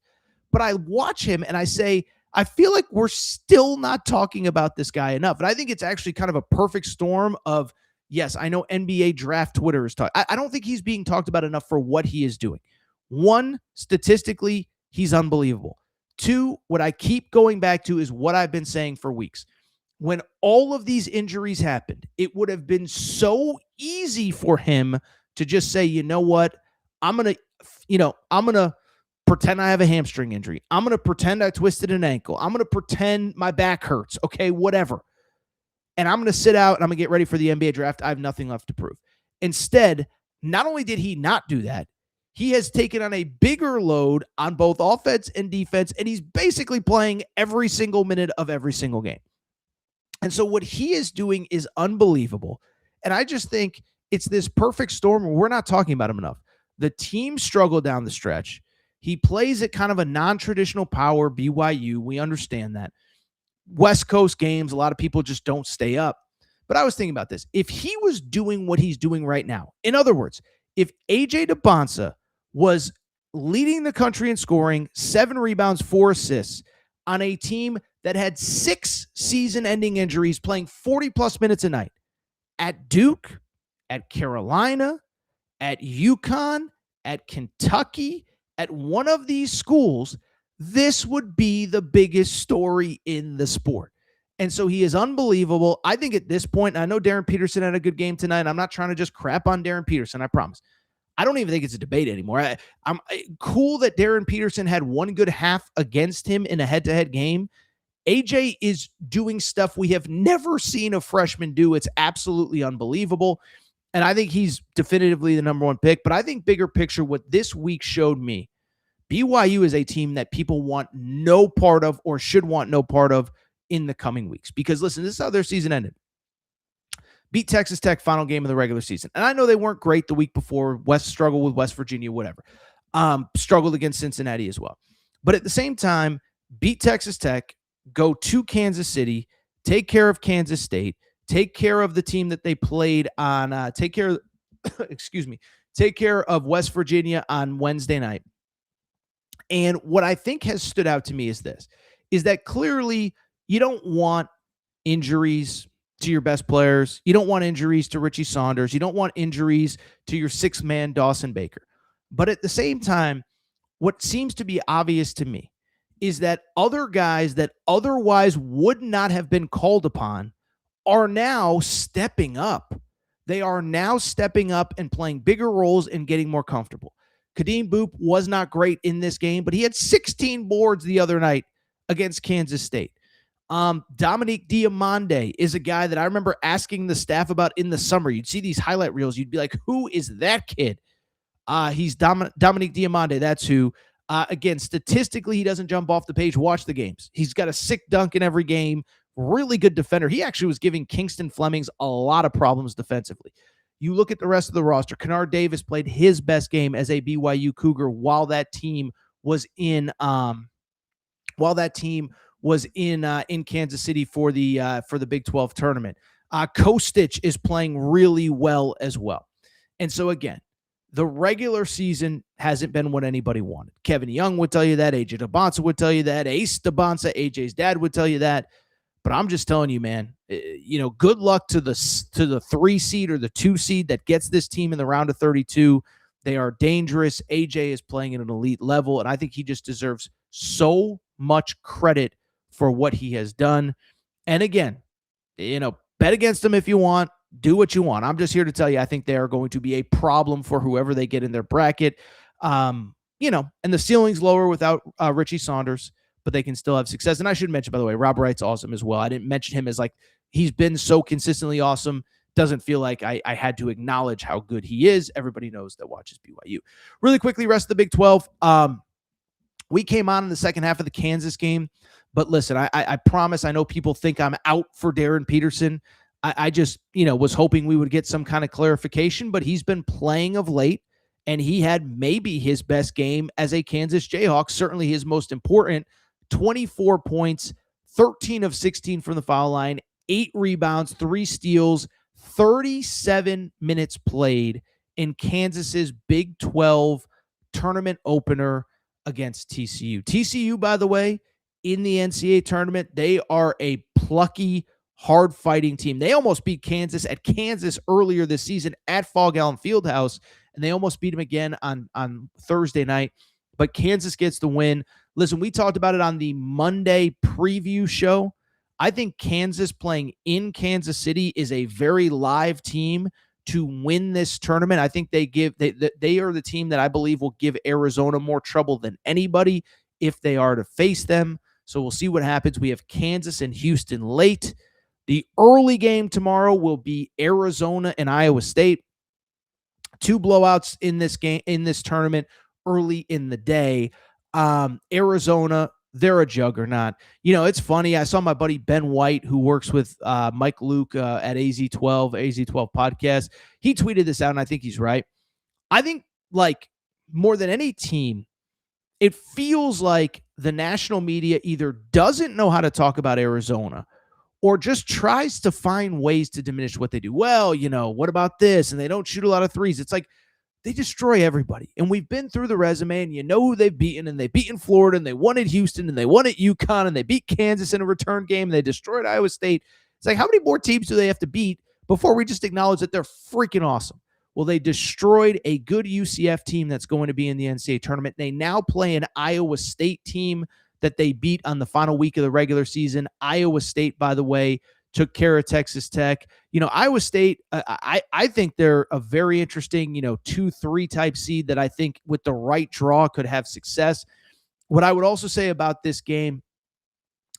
But I watch him and I say, I feel like we're still not talking about this guy enough. And I think it's actually kind of a perfect storm of, yes, I know NBA draft Twitter is talking. I don't think he's being talked about enough for what he is doing. 1, statistically, he's unbelievable. 2, what I keep going back to is what I've been saying for weeks. When all of these injuries happened, it would have been so easy for him to just say, you know what, I'm going to pretend I have a hamstring injury. I'm going to pretend I twisted an ankle. I'm going to pretend my back hurts. Okay, whatever. And I'm going to sit out and I'm going to get ready for the NBA draft. I have nothing left to prove. Instead, not only did he not do that, he has taken on a bigger load on both offense and defense, and he's basically playing every single minute of every single game. And so what he is doing is unbelievable. And I just think it's this perfect storm where we're not talking about him enough. The team struggled down the stretch. He plays at kind of a non-traditional power, BYU. We understand that. West Coast games, a lot of people just don't stay up. But I was thinking about this. If he was doing what he's doing right now, in other words, if AJ DeBonsa was leading the country in scoring, 7 rebounds, 4 assists on a team that had 6 season-ending injuries, playing 40-plus minutes a night at Duke, at Carolina, at UConn, at Kentucky, at one of these schools, this would be the biggest story in the sport. And so he is unbelievable. I think at this point, I know Darren Peterson had a good game tonight. I'm not trying to just crap on Darren Peterson, I promise. I don't even think it's a debate anymore. I'm cool that Darren Peterson had one good half against him in a head-to-head game. AJ is doing stuff we have never seen a freshman do. It's absolutely unbelievable. And I think he's definitively the number 1 pick. But I think bigger picture, what this week showed me, BYU is a team that people want no part of or should want no part of in the coming weeks. Because listen, this is how their season ended. Beat Texas Tech, final game of the regular season. And I know they weren't great the week before. West struggled with West Virginia, whatever. Struggled against Cincinnati as well. But at the same time, beat Texas Tech, go to Kansas City, take care of Kansas State, take care of the team that they played on, take care of West Virginia on Wednesday night. And what I think has stood out to me is this, is that clearly you don't want injuries to your best players. You don't want injuries to Richie Saunders. You don't want injuries to your 6-man Dawson Baker. But at the same time, what seems to be obvious to me is that other guys that otherwise would not have been called upon are now stepping up. They are now stepping up and playing bigger roles and getting more comfortable. Kadeem Boop was not great in this game, but he had 16 boards the other night against Kansas State. Dominique Diamande is a guy that I remember asking the staff about in the summer. You'd see these highlight reels. You'd be like, who is that kid? He's Dominique Diamande. That's who. Again, statistically, he doesn't jump off the page. Watch the games. He's got a sick dunk in every game. Really good defender. He actually was giving Kingston Flemings a lot of problems defensively. You look at the rest of the roster. Kennard Davis played his best game as a BYU Cougar while that team was in Kansas City for the Big 12 tournament. Kostic is playing really well as well. And so again, the regular season hasn't been what anybody wanted. Kevin Young would tell you that. AJ DeBonsa would tell you that. Ace DeBonsa, AJ's dad, would tell you that. But I'm just telling you, man, good luck to the 3 seed or the 2 seed that gets this team in the round of 32. They are dangerous. AJ is playing at an elite level, and I think he just deserves so much credit for what he has done. And again, bet against him if you want. Do what you want. I'm just here to tell you, I think they are going to be a problem for whoever they get in their bracket. And the ceiling's lower without Richie Saunders, but they can still have success. And I should mention, by the way, Rob Wright's awesome as well. I didn't mention him as he's been so consistently awesome. Doesn't feel like I had to acknowledge how good he is. Everybody knows that watches BYU. Really quickly, rest of the Big 12. We came on in the second half of the Kansas game, but listen, I promise, I know people think I'm out for Darren Peterson. I just, was hoping we would get some kind of clarification, but he's been playing of late, and he had maybe his best game as a Kansas Jayhawk, certainly his most important. 24 points, 13 of 16 from the foul line, 8 rebounds, 3 steals, 37 minutes played in Kansas's Big 12 tournament opener against TCU. TCU, by the way, in the NCAA tournament, they are a plucky, hard-fighting team. They almost beat Kansas at Kansas earlier this season at Fog Allen Fieldhouse, and they almost beat them again on Thursday night. But Kansas gets the win. Listen, we talked about it on the Monday preview show. I think Kansas playing in Kansas City is a very live team to win this tournament. I think they are the team that I believe will give Arizona more trouble than anybody if they are to face them. So we'll see what happens. We have Kansas and Houston late. The early game tomorrow will be Arizona and Iowa State. 2 blowouts in this game, in this tournament early in the day. Arizona, they're a juggernaut. It's funny. I saw my buddy Ben White, who works with Mike Luke at AZ12 podcast. He tweeted this out, and I think he's right. I think, more than any team, it feels like the national media either doesn't know how to talk about Arizona or just tries to find ways to diminish what they do. Well, what about this? And they don't shoot a lot of threes. It's like they destroy everybody. And we've been through the resume, and who they've beaten, and they've beaten Florida, and they won at Houston, and they won at UConn, and they beat Kansas in a return game, and they destroyed Iowa State. It's like, how many more teams do they have to beat before we just acknowledge that they're freaking awesome? Well, they destroyed a good UCF team that's going to be in the NCAA tournament. They now play an Iowa State team that they beat on the final week of the regular season. Iowa State, by the way, took care of Texas Tech. Iowa State, I think they're a very interesting, 2-3 type seed that I think with the right draw could have success. What I would also say about this game,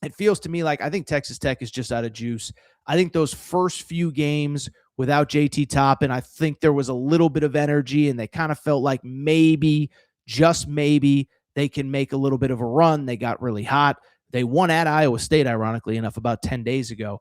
it feels to me like I think Texas Tech is just out of juice. I think those first few games without JT Toppin, I think there was a little bit of energy, and they kind of felt like maybe, just maybe, they can make a little bit of a run. They got really hot. They won at Iowa State, ironically enough, about 10 days ago.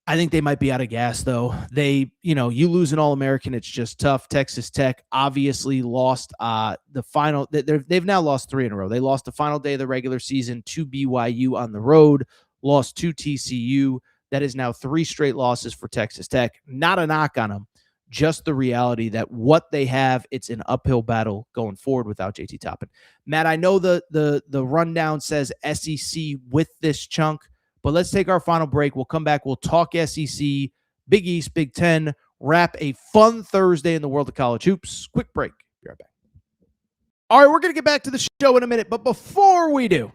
I think they might be out of gas, though. You lose an All-American, it's just tough. Texas Tech obviously lost the final. They've now lost 3 in a row. They lost the final day of the regular season to BYU on the road, lost to TCU. That is now 3 straight losses for Texas Tech. Not a knock on them, just the reality that what they have, it's an uphill battle going forward without JT Toppin. Matt, I know the rundown says SEC with this chunk, but let's take our final break. We'll come back. We'll talk SEC, Big East, Big Ten, wrap a fun Thursday in the world of college hoops. Quick break. Be right back. All right, we're going to get back to the show in a minute, but before we do,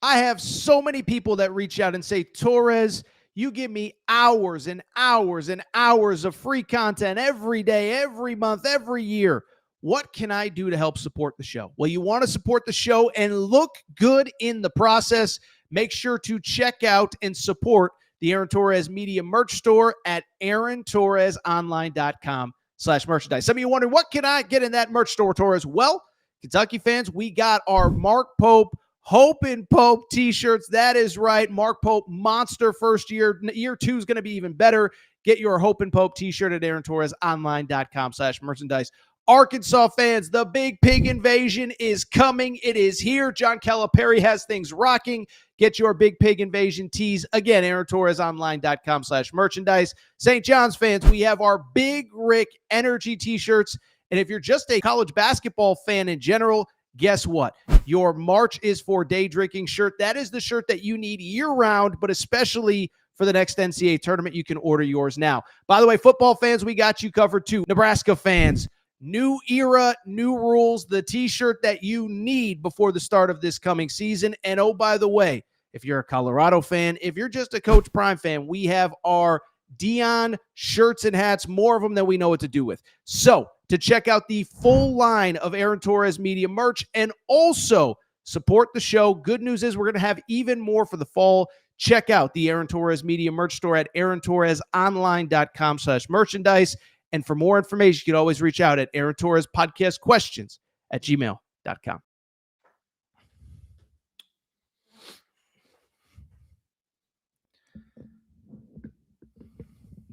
I have so many people that reach out and say, Torres, you give me hours and hours and hours of free content every day, every month, every year. What can I do to help support the show? Well, you want to support the show and look good in the process. Make sure to check out and support the Aaron Torres Media merch store at aarontorresonline.com/merchandise. Some of you wondering, what can I get in that merch store, Torres? Well, Kentucky fans, we got our Mark Pope Hope and Pope t-shirts. That is right. Mark Pope, monster first year. Year 2 is going to be even better. Get your Hope and Pope t-shirt at aarontorresonline.com/merchandise. Arkansas fans, the Big Pig Invasion is coming. It is here. John Calipari has things rocking. Get your Big Pig Invasion tees. Again, aarontorresonline.com/merchandise. St. John's fans, we have our Big Rick Energy t-shirts. And if you're just a college basketball fan in general, guess what? Your March is for Day Drinking shirt. That is the shirt that you need year-round, but especially for the next NCAA tournament. You can order yours now. By the way, football fans, we got you covered too. Nebraska fans, new era, new rules, the t-shirt that you need before the start of this coming season. And oh, by the way, if you're a Colorado fan, if you're just a Coach Prime fan, we have our Dion shirts and hats, more of them than we know what to do with. So to check out the full line of Aaron Torres Media merch and also support the show, good news is we're going to have even more for the fall. Check out the Aaron Torres Media merch store at aarontorresonline.com/merchandise. And for more information, you can always reach out at Aaron Torres Podcast Questions at gmail.com.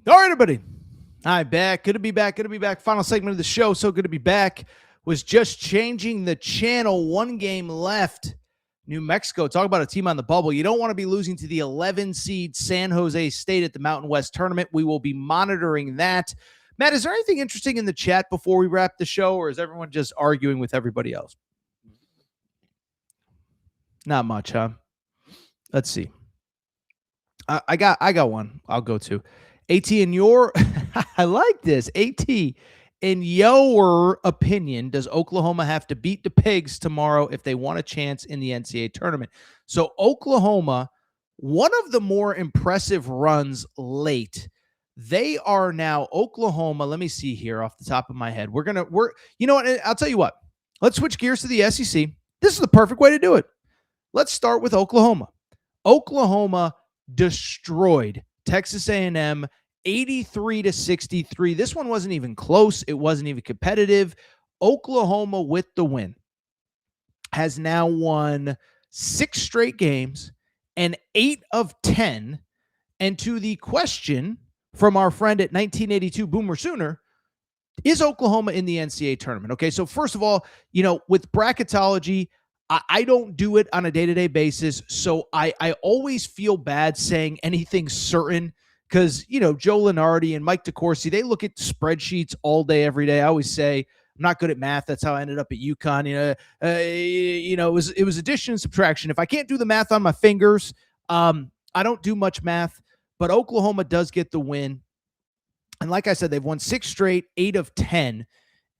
All right, everybody. I'm back. Good to be back. Good to be back. Final segment of the show. So good to be back. Was just changing the channel. One game left. New Mexico. Talk about a team on the bubble. You don't want to be losing to the 11 seed San Jose State at the Mountain West tournament. We will be monitoring that. Matt, is there anything interesting in the chat before we wrap the show, or is everyone just arguing with everybody else? Not much, huh? Let's see. I got one I'll go to. AT, in your I like this. AT, in your opinion, does Oklahoma have to beat the Pigs tomorrow if they want a chance in the NCAA tournament? So Oklahoma, one of the more impressive runs late. They are now Oklahoma. Let me see here off the top of my head. You know what? I'll tell you what. Let's switch gears to the SEC. This is the perfect way to do it. Let's start with Oklahoma. Oklahoma destroyed Texas A&M 83-63. This one wasn't even close. It wasn't even competitive. Oklahoma, with the win, has now won 6 straight games and 8 of 10. And to the question from our friend at 1982 Boomer Sooner, is Oklahoma in the NCAA tournament? Okay, so first of all, with bracketology, I don't do it on a day-to-day basis, so I always feel bad saying anything certain because, Joe Lenardi and Mike DeCourcy, they look at spreadsheets all day, every day. I always say, I'm not good at math. That's how I ended up at UConn. It was addition and subtraction. If I can't do the math on my fingers, I don't do much math, but Oklahoma does get the win. And like I said, they've won 6 straight, 8 of 10.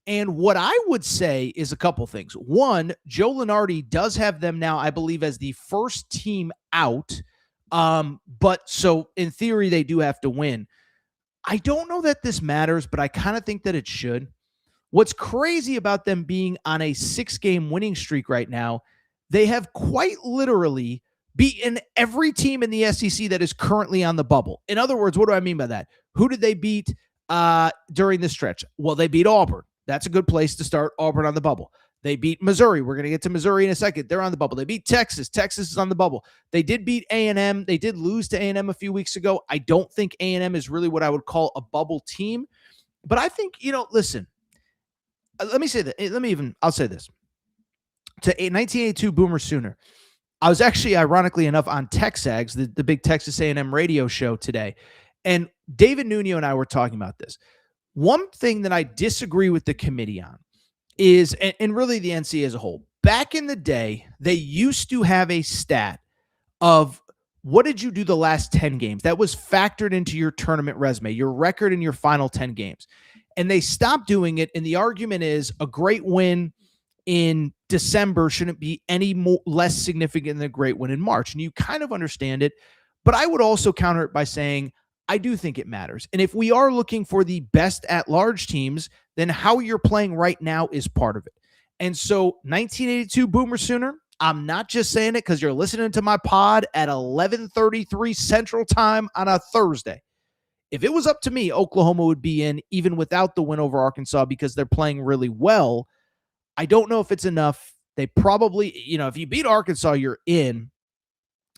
And what I would say is a couple things. One, Joe Lenardi does have them now, I believe, as the first team out. But so in theory, they do have to win. I don't know that this matters, but I kind of think that it should. What's crazy about them being on a 6-game winning streak right now, they have quite literally beaten every team in the SEC that is currently on the bubble. In other words, what do I mean by that? Who did they beat during this stretch? Well, they beat Auburn. That's a good place to start. Auburn on the bubble. They beat Missouri. We're going to get to Missouri in a second. They're on the bubble. They beat Texas. Texas is on the bubble. They did beat A&M. They did lose to A&M a few weeks ago. I don't think A&M is really what I would call a bubble team. But I think, listen, let me say that. I'll say this. To 1982 Boomer Sooner, I was actually, ironically enough, on TexAgs, the big Texas A&M radio show today. And David Nuno and I were talking about this. One thing that I disagree with the committee on is, and really the NCAA as a whole, back in the day, they used to have a stat of what did you do the last 10 games? That was factored into your tournament resume, your record in your final 10 games. And they stopped doing it. And the argument is a great win in December shouldn't be any less significant than a great win in March. And you kind of understand it. But I would also counter it by saying, I do think it matters. And if we are looking for the best at-large teams, then how you're playing right now is part of it. And so 1982 Boomer Sooner, I'm not just saying it because you're listening to my pod at 11:33 Central Time on a Thursday. If it was up to me, Oklahoma would be in even without the win over Arkansas because they're playing really well. I don't know if it's enough. They probably, if you beat Arkansas, you're in.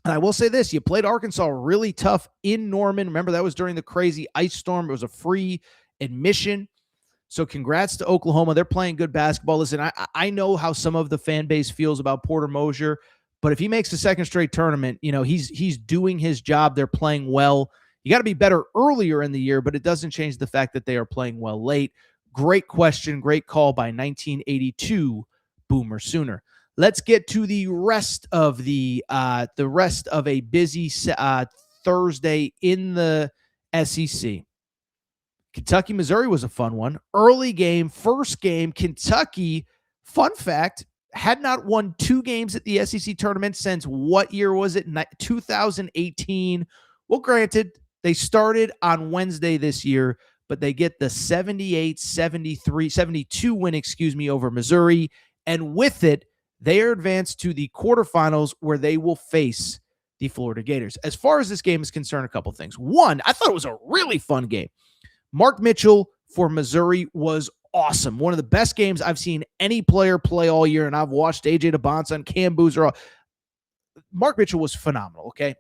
And I will say this, you played Arkansas really tough in Norman. Remember, that was during the crazy ice storm. It was a free admission. So congrats to Oklahoma. They're playing good basketball. Listen, I know how some of the fan base feels about Porter Moser, but if he makes the second straight tournament, he's doing his job. They're playing well. You got to be better earlier in the year, but it doesn't change the fact that they are playing well late. Great question, great call by 1982 Boomer Sooner. Let's get to the rest of a busy Thursday in the SEC. Kentucky, Missouri was a fun one. Early game, first game, Kentucky, fun fact, had not won 2 games at the SEC tournament since what year was it? 2018. Well, granted, they started on Wednesday this year, but they get the 72 win, over Missouri. And with it, they are advanced to the quarterfinals where they will face the Florida Gators. As far as this game is concerned, a couple things. One, I thought it was a really fun game. Mark Mitchell for Missouri was awesome. One of the best games I've seen any player play all year, and I've watched AJ DeBonson, Cam Boozer. Mark Mitchell was phenomenal, okay?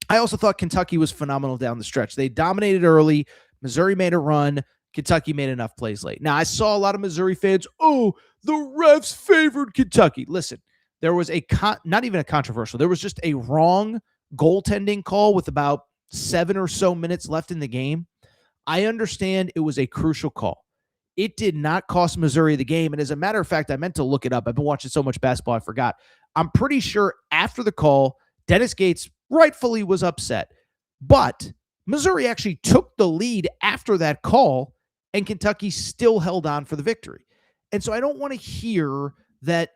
I also thought Kentucky was phenomenal down the stretch. They dominated early. Missouri made a run. Kentucky made enough plays late. Now, I saw a lot of Missouri fans, the refs favored Kentucky. Listen, there was not even a controversial. There was just a wrong goaltending call with about 7 or so minutes left in the game. I understand it was a crucial call. It did not cost Missouri the game. And as a matter of fact, I meant to look it up. I've been watching so much basketball, I forgot. I'm pretty sure after the call, Dennis Gates rightfully was upset. But Missouri actually took the lead after that call, and Kentucky still held on for the victory. And so I don't want to hear that,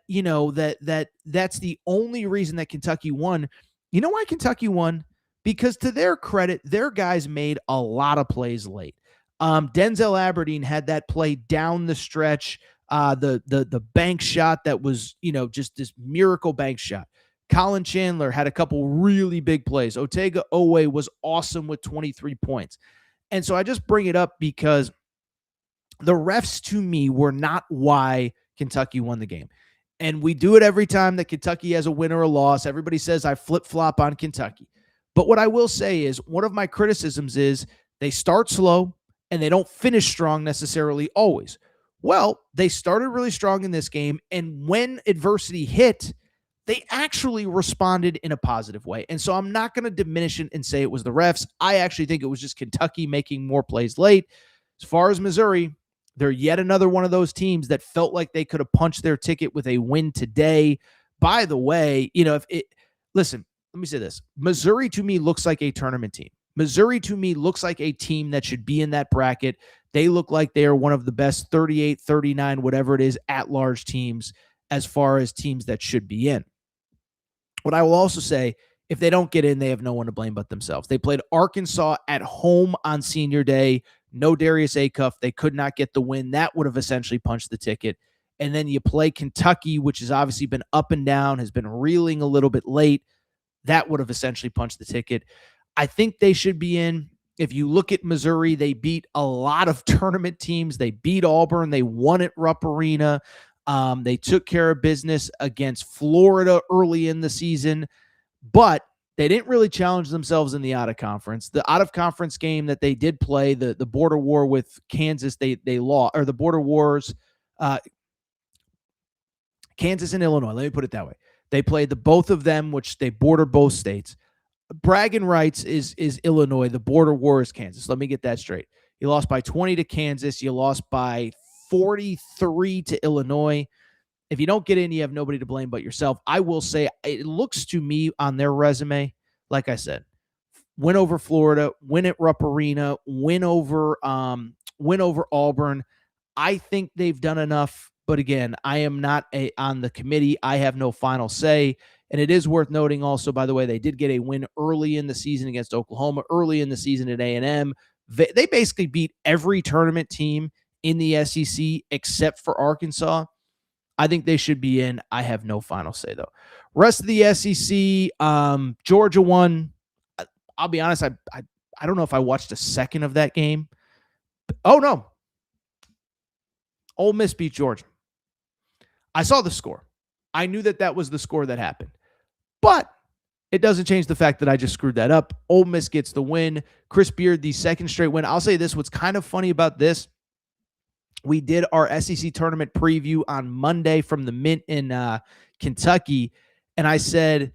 that's the only reason that Kentucky won. You know why Kentucky won? Because to their credit, their guys made a lot of plays late. Denzel Aberdeen had that play down the stretch, the bank shot that was, just this miracle bank shot. Colin Chandler had a couple really big plays. Otega Owe was awesome with 23 points. And so I just bring it up because the refs, to me, were not why Kentucky won the game. And we do it every time that Kentucky has a win or a loss. Everybody says I flip-flop on Kentucky. But what I will say is one of my criticisms is they start slow and they don't finish strong necessarily always. Well, they started really strong in this game, and when adversity hit, they actually responded in a positive way. And so I'm not going to diminish it and say it was the refs. I actually think it was just Kentucky making more plays late. As far as Missouri, they're yet another one of those teams that felt like they could have punched their ticket with a win today. By the way, listen, let me say this. Missouri to me looks like a tournament team. Missouri to me looks like a team that should be in that bracket. They look like they are one of the best 38, 39, whatever it is, at-large teams as far as teams that should be in. What I will also say, if they don't get in, they have no one to blame but themselves. They played Arkansas at home on senior day. No Darius Acuff. They could not get the win. That would have essentially punched the ticket. And then you play Kentucky, which has obviously been up and down, has been reeling a little bit late. That would have essentially punched the ticket. I think they should be in. If you look at Missouri, they beat a lot of tournament teams. They beat Auburn. They won at Rupp Arena. They took care of business against Florida early in the season, but they didn't really challenge themselves in the out-of-conference. The out-of-conference game that they did play, the border war with Kansas, they lost, or the border wars, Kansas and Illinois, let me put it that way. They played the both of them, which they border both states. Bragging rights is Illinois. The border war is Kansas. Let me get that straight. You lost by 20 to Kansas. You lost by 43 to Illinois. If you don't get in, you have nobody to blame but yourself. I will say it looks to me on their resume, like I said, win over Florida, win at Rupp Arena, win over Auburn. I think they've done enough. But again, I am not on the committee. I have no final say. And it is worth noting also, by the way, they did get a win early in the season against Oklahoma, early in the season at A&M. They basically beat every tournament team in the SEC except for Arkansas. I think they should be in. I have no final say, though. Rest of the SEC, Georgia won. I'll be honest, I don't know if I watched a second of that game. Oh, no. Ole Miss beat Georgia. I saw the score. I knew that was the score that happened. But it doesn't change the fact that I just screwed that up. Ole Miss gets the win. Chris Beard, the second straight win. I'll say this. What's kind of funny about this, we did our SEC tournament preview on Monday from the Mint in Kentucky, and I said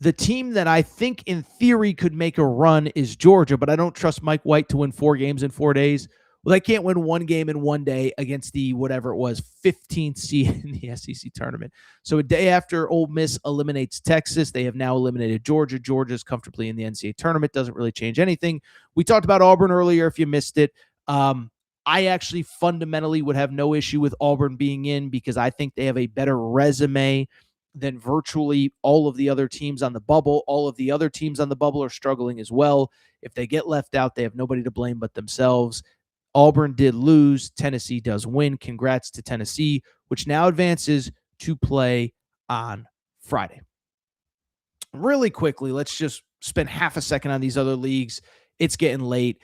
the team that I think in theory could make a run is Georgia, but I don't trust Mike White to win 4 games in 4 days. Well, they can't win one game in one day against the whatever it was 15th seed in the SEC tournament. So a day after Ole Miss eliminates Texas, they have now eliminated Georgia. Georgia's comfortably in the NCAA tournament. Doesn't really change anything. We talked about Auburn earlier. If you missed it, I actually fundamentally would have no issue with Auburn being in because I think they have a better resume than virtually all of the other teams on the bubble. All of the other teams on the bubble are struggling as well. If they get left out, they have nobody to blame but themselves. Auburn did lose. Tennessee does win. Congrats to Tennessee, which now advances to play on Friday. Really quickly, let's just spend half a second on these other leagues. It's getting late.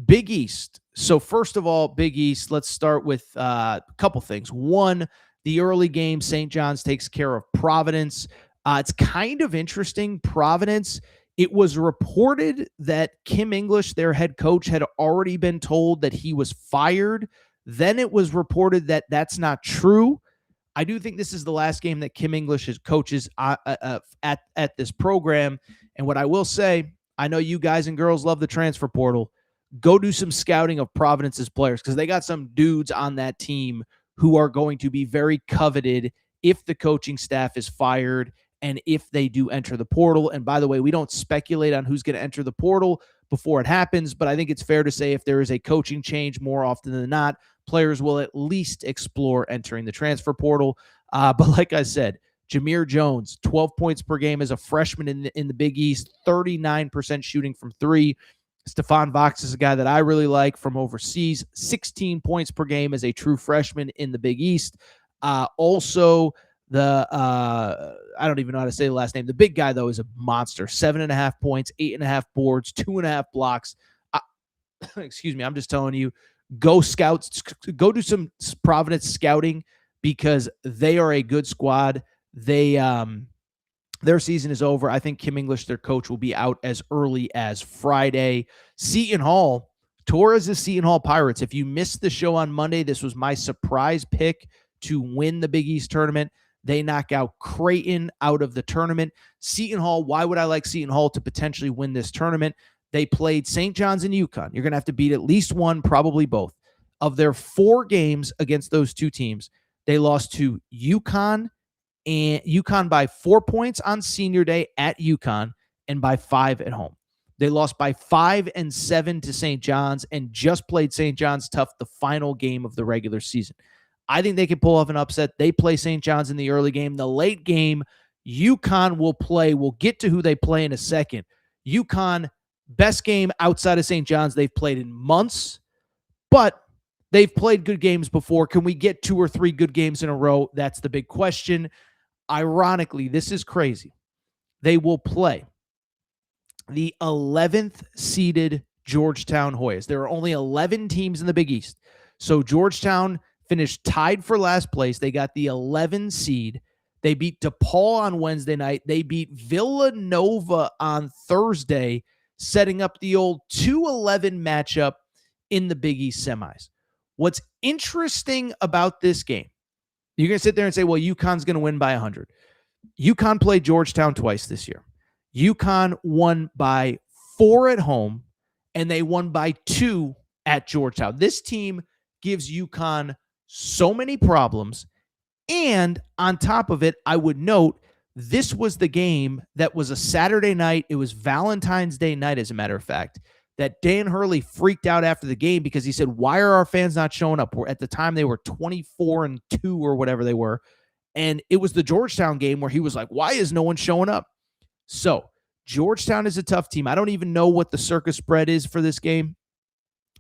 Big East. So first of all, Big East, let's start with a couple things. One, the early game, St. John's takes care of Providence. It's kind of interesting. Providence, it was reported that Kim English, their head coach, had already been told that he was fired. Then it was reported that that's not true. I do think this is the last game that Kim English coaches at this program. And what I will say, I know you guys and girls love the transfer portal. Go do some scouting of Providence's players because they got some dudes on that team who are going to be very coveted if the coaching staff is fired and if they do enter the portal. And by the way, we don't speculate on who's going to enter the portal before it happens, but I think it's fair to say if there is a coaching change, more often than not, players will at least explore entering the transfer portal. But like I said, Jameer Jones, 12 points per game as a freshman in the Big East, 39% shooting from three. Stephon Vox is a guy that I really like from overseas, 16 points per game as a true freshman in the Big East. Also, I don't even know how to say the last name. The big guy, though, is a monster. 7.5 points, 8.5 boards, 2.5 blocks. Excuse me, I'm just telling you, go scouts, go do some Providence scouting because they are a good squad. Their season is over. I think Kim English, their coach, will be out as early as Friday. Seton Hall, Torres is Seton Hall Pirates. If you missed the show on Monday, this was my surprise pick to win the Big East tournament. They knock out Creighton out of the tournament. Seton Hall, why would I like Seton Hall to potentially win this tournament? They played St. John's and UConn. You're going to have to beat at least one, probably both. Of their 4 games against those two teams, they lost to UConn, and UConn by 4 points on senior day at UConn and by 5 at home. They lost by 5 and 7 to St. John's and just played St. John's tough the final game of the regular season. I think they can pull off an upset. They play St. John's in the early game. The late game, UConn will play. We'll get to who they play in a second. UConn, best game outside of St. John's they've played in months, but they've played good games before. Can we get 2 or 3 good games in a row? That's the big question. Ironically, this is crazy. They will play the 11th seeded Georgetown Hoyas. There are only 11 teams in the Big East. So Georgetown finished tied for last place. They got the 11 seed. They beat DePaul on Wednesday night. They beat Villanova on Thursday, setting up the old 2-11 matchup in the Big East semis. What's interesting about this game, you're going to sit there and say, well, UConn's going to win by 100. UConn played Georgetown twice this year. UConn won by 4 at home, and they won by 2 at Georgetown. This team gives UConn so many problems. And on top of it, I would note, this was the game that was a Saturday night. It was Valentine's Day night, as a matter of fact, that Dan Hurley freaked out after the game because he said, why are our fans not showing up? At the time, they were 24-2 or whatever they were. And it was the Georgetown game where he was like, why is no one showing up? So Georgetown is a tough team. I don't even know what the circus spread is for this game,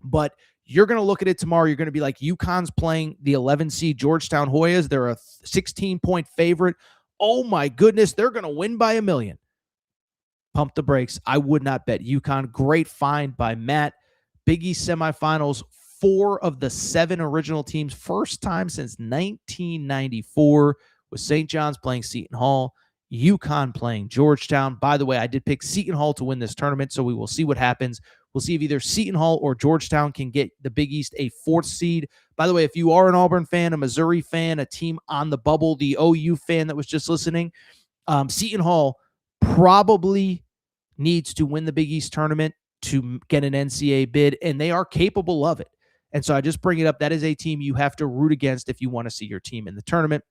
but you're going to look at it tomorrow. You're going to be like, UConn's playing the 11 seed Georgetown Hoyas. They're a 16-point favorite. Oh my goodness, they're going to win by 1 million. Pump the brakes. I would not bet UConn. Great find by Matt. Big East semifinals, 4 of the 7 original teams. First time since 1994 with St. John's playing Seton Hall, UConn playing Georgetown. By the way, I did pick Seton Hall to win this tournament, so we will see what happens. We'll see if either Seton Hall or Georgetown can get the Big East a 4th seed. By the way, if you are an Auburn fan, a Missouri fan, a team on the bubble, the OU fan that was just listening, Seton Hall probably needs to win the Big East tournament to get an NCAA bid, and they are capable of it. And so I just bring it up. That is a team you have to root against if you want to see your team in the tournament.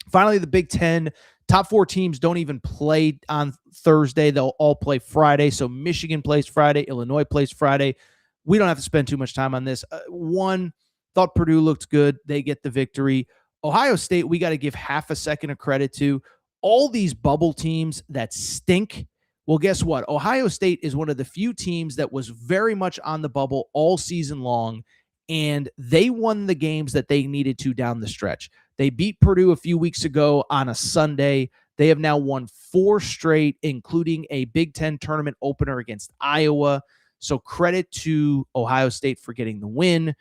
Finally, the Big Ten, top 4 teams don't even play on Thursday. They'll all play Friday. So Michigan plays Friday. Illinois plays Friday. We don't have to spend too much time on this. One, thought Purdue looked good. They get the victory. Ohio State, we got to give half a second of credit to. All these bubble teams that stink. Well, guess what? Ohio State is one of the few teams that was very much on the bubble all season long, and they won the games that they needed to down the stretch. They beat Purdue a few weeks ago on a Sunday. They have now won 4 straight, including a Big Ten tournament opener against Iowa. So credit to Ohio State for getting the win.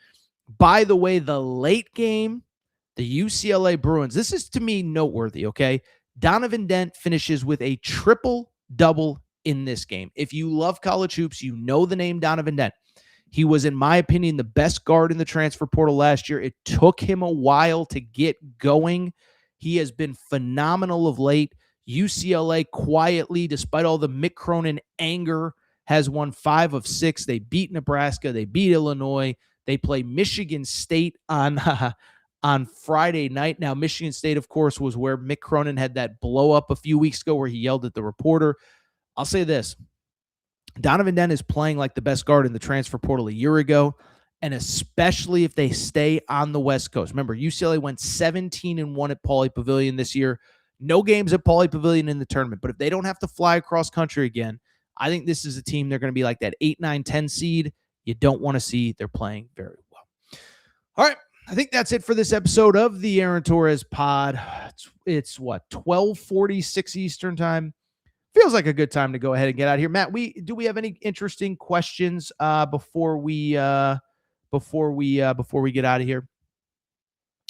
By the way, the late game, the UCLA Bruins, this is to me noteworthy, okay? Donovan Dent finishes with a triple-double in this game. If you love college hoops, you know the name Donovan Dent. He was, in my opinion, the best guard in the transfer portal last year. It took him a while to get going. He has been phenomenal of late. UCLA quietly, despite all the Mick Cronin anger, has won 5 of 6. They beat Nebraska. They beat Illinois. They play Michigan State on Friday night. Now, Michigan State, of course, was where Mick Cronin had that blow up a few weeks ago where he yelled at the reporter. I'll say this. Donovan Dent is playing like the best guard in the transfer portal a year ago, and especially if they stay on the West Coast. Remember, UCLA went 17-1 at Pauley Pavilion this year. No games at Pauley Pavilion in the tournament, but if they don't have to fly across country again, I think this is a team they're going to be like that 8, 9, 10 seed. You don't want to see. They're playing very well. All right. I think that's it for this episode of the Aaron Torres pod. It's what, 12:46 Eastern time? Feels like a good time to go ahead and get out of here. Matt, do we have any interesting questions before we get out of here?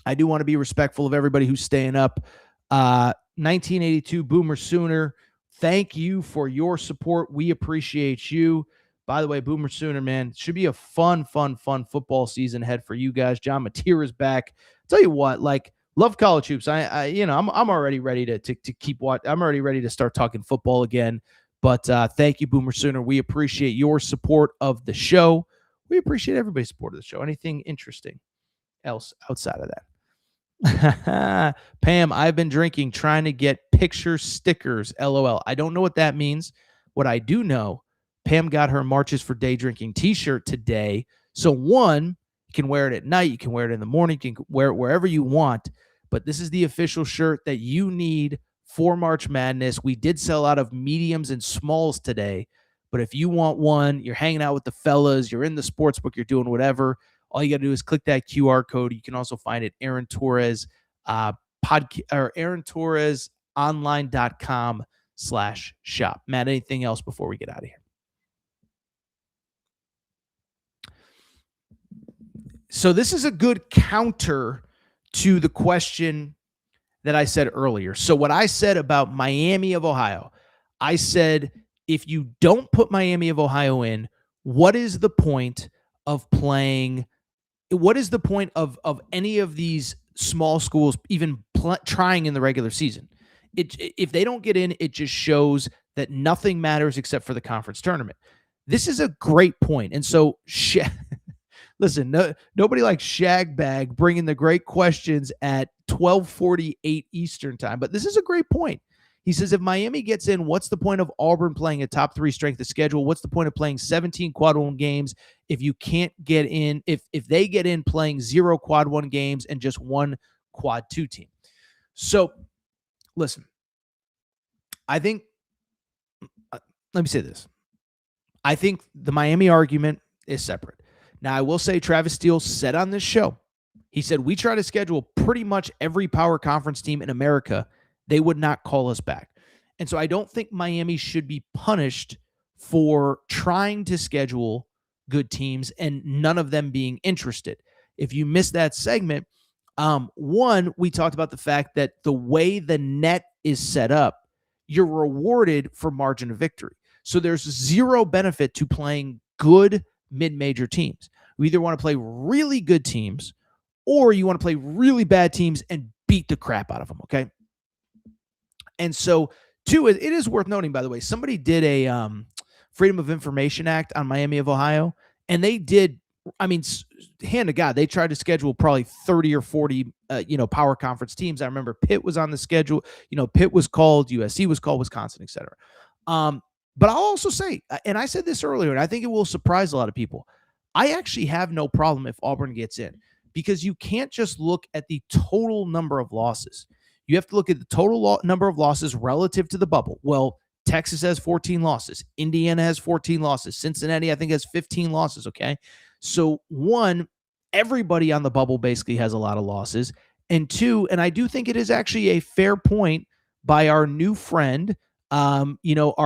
I do want to be respectful of everybody who's staying up. 1982 Boomer Sooner, thank you for your support. We appreciate you. By the way, Boomer Sooner, man, should be a fun football season ahead for you guys. John Mateer is back. Tell you what, love college hoops. I'm already ready to keep watching. I'm already ready to start talking football again. But thank you, Boomer Sooner. We appreciate your support of the show. We appreciate everybody's support of the show. Anything interesting else outside of that? Pam, I've been drinking, trying to get picture stickers. LOL. I don't know what that means. What I do know, Pam got her Marches for Day Drinking t-shirt today. So one, you can wear it at night. You can wear it in the morning. You can wear it wherever you want. But this is the official shirt that you need for March Madness. We did sell out of mediums and smalls today. But if you want one, you're hanging out with the fellas, you're in the sports book, you're doing whatever, all you got to do is click that QR code. You can also find it Aaron Torres or AaronTorresOnline.com/shop. Matt, anything else before we get out of here? So this is a good counter to the question that I said earlier. So what I said about Miami of Ohio, I said, if you don't put Miami of Ohio in, what is the point of playing? What is the point of any of these small schools even trying in the regular season? If they don't get in, it just shows that nothing matters except for the conference tournament. This is a great point. And so, listen, nobody likes Shagbag bringing the great questions at 12:48 Eastern time, but this is a great point. He says, if Miami gets in, what's the point of Auburn playing a top 3 strength of schedule? What's the point of playing 17 quad 1 games if you can't get in, if they get in playing 0 quad 1 games and just 1 quad 2 team? So, listen, I think, let me say this. I think the Miami argument is separate. Now, I will say Travis Steele said on this show, he said, we try to schedule pretty much every power conference team in America. They would not call us back. And so I don't think Miami should be punished for trying to schedule good teams and none of them being interested. If you missed that segment, one, we talked about the fact that the way the net is set up, you're rewarded for margin of victory. So there's 0 benefit to playing good mid-major teams. You either want to play really good teams or you want to play really bad teams and beat the crap out of them, okay? And so, two, it is worth noting, by the way, somebody did a, Freedom of Information Act on Miami of Ohio. And they did, I mean, hand to God, they tried to schedule probably 30 or 40, power conference teams. I remember Pitt was on the schedule. Pitt was called, USC was called, Wisconsin, et cetera. But I'll also say, and I said this earlier, and I think it will surprise a lot of people, I actually have no problem if Auburn gets in, because you can't just look at the total number of losses. You have to look at the total number of losses relative to the bubble. Well, Texas has 14 losses. Indiana has 14 losses. Cincinnati, I think, has 15 losses, okay? So, one, everybody on the bubble basically has a lot of losses. And two, and I do think it is actually a fair point by our new friend, our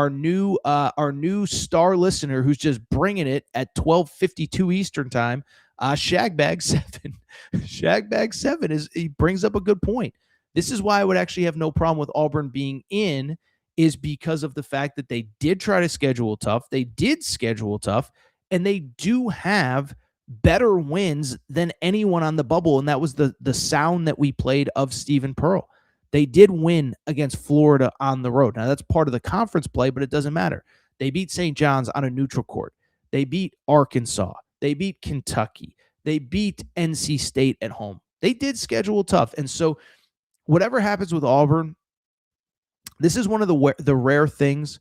new star listener who's just bringing it at 12:52 Eastern time, Shagbag7. Shagbag7 he brings up a good point. This is why I would actually have no problem with Auburn being in, is because of the fact that they did try to schedule tough. They did schedule tough, and they do have better wins than anyone on the bubble. And that was the sound that we played of Stephen Pearl. They did win against Florida on the road. Now, that's part of the conference play, but it doesn't matter. They beat St. John's on a neutral court. They beat Arkansas. They beat Kentucky. They beat NC State at home. They did schedule tough. And so whatever happens with Auburn, this is one of the rare things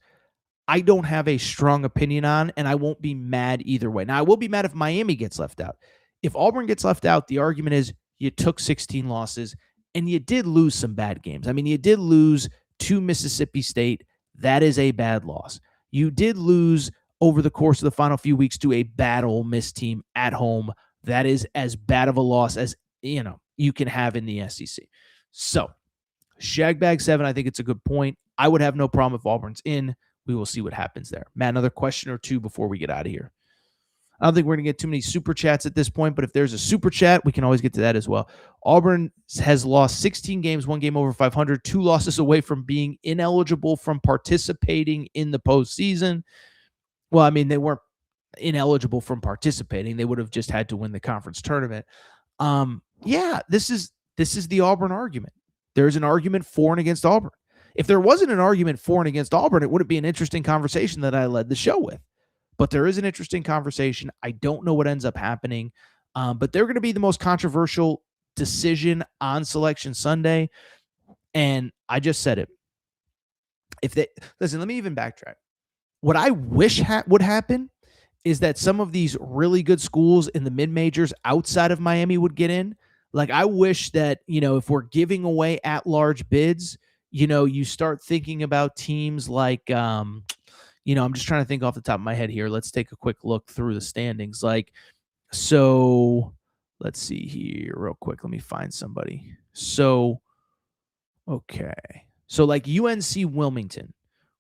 I don't have a strong opinion on, and I won't be mad either way. Now, I will be mad if Miami gets left out. If Auburn gets left out, the argument is you took 16 losses, and you did lose some bad games. I mean, you did lose to Mississippi State. That is a bad loss. You did lose over the course of the final few weeks to a bad Ole Miss team at home. That is as bad of a loss as, you can have in the SEC. So, Shagbag7, I think it's a good point. I would have no problem if Auburn's in. We will see what happens there. Matt, another question or two before we get out of here. I don't think we're going to get too many super chats at this point, but if there's a super chat, we can always get to that as well. Auburn has lost 16 games, one game over 500, 2 losses away from being ineligible from participating in the postseason. Well, I mean, they weren't ineligible from participating. They would have just had to win the conference tournament. This is the Auburn argument. There's an argument for and against Auburn. If there wasn't an argument for and against Auburn, it wouldn't be an interesting conversation that I led the show with. But there is an interesting conversation. I don't know what ends up happening, but they're going to be the most controversial decision on Selection Sunday. And I just said it. Listen, let me even backtrack. What I wish would happen is that some of these really good schools in the mid-majors outside of Miami would get in. Like, I wish that, if we're giving away at-large bids, you start thinking about teams like, I'm just trying to think off the top of my head here. Let's take a quick look through the standings. So let's see here real quick. Let me find somebody. So, okay. So like UNC Wilmington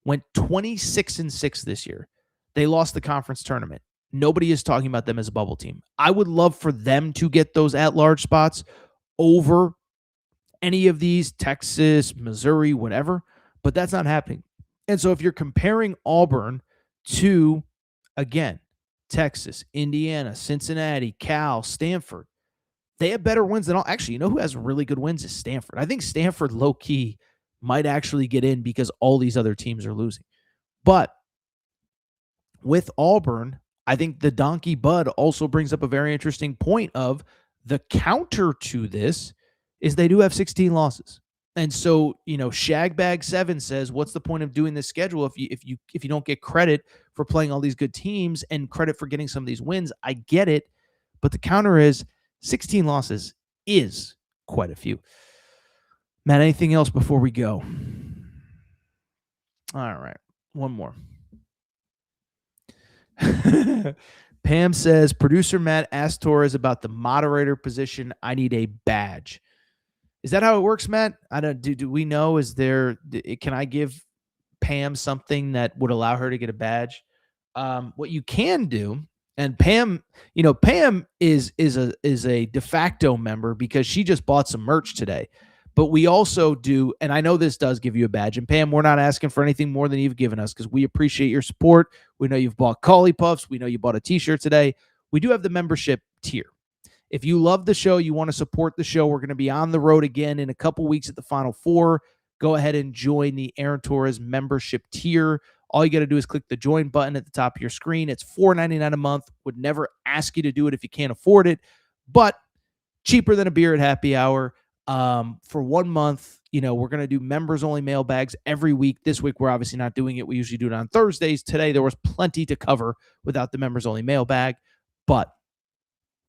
went 26-6 this year. They lost the conference tournament. Nobody is talking about them as a bubble team. I would love for them to get those at-large spots over any of these, Texas, Missouri, whatever, but that's not happening. And so if you're comparing Auburn to, again, Texas, Indiana, Cincinnati, Cal, Stanford, they have better wins than all. Actually, you know who has really good wins is Stanford. I think Stanford low-key might actually get in because all these other teams are losing. But with Auburn, I think the Donkey Bud also brings up a very interesting point of the counter to this is they do have 16 losses. And so, Shagbag7 says, what's the point of doing this schedule if you don't get credit for playing all these good teams and credit for getting some of these wins? I get it, but the counter is 16 losses is quite a few. Matt, anything else before we go? All right, one more. Pam says, producer Matt asked Torres about the moderator position. I need a badge. Is that how it works, Matt? I don't. Do we know? Can I give Pam something that would allow her to get a badge? What you can do, and Pam, Pam is a de facto member because she just bought some merch today. But we also do, and I know this does give you a badge. And Pam, we're not asking for anything more than you've given us because we appreciate your support. We know you've bought Collie Puffs. We know you bought a T-shirt today. We do have the membership tier. If you love the show, you want to support the show, we're going to be on the road again in a couple weeks at the Final Four. Go ahead and join the Aaron Torres membership tier. All you got to do is click the join button at the top of your screen. It's $4.99 a month. Would never ask you to do it if you can't afford it, but cheaper than a beer at happy hour. For 1 month, we're going to do members only mailbags every week. This week, we're obviously not doing it. We usually do it on Thursdays. Today, there was plenty to cover without the members only mailbag. But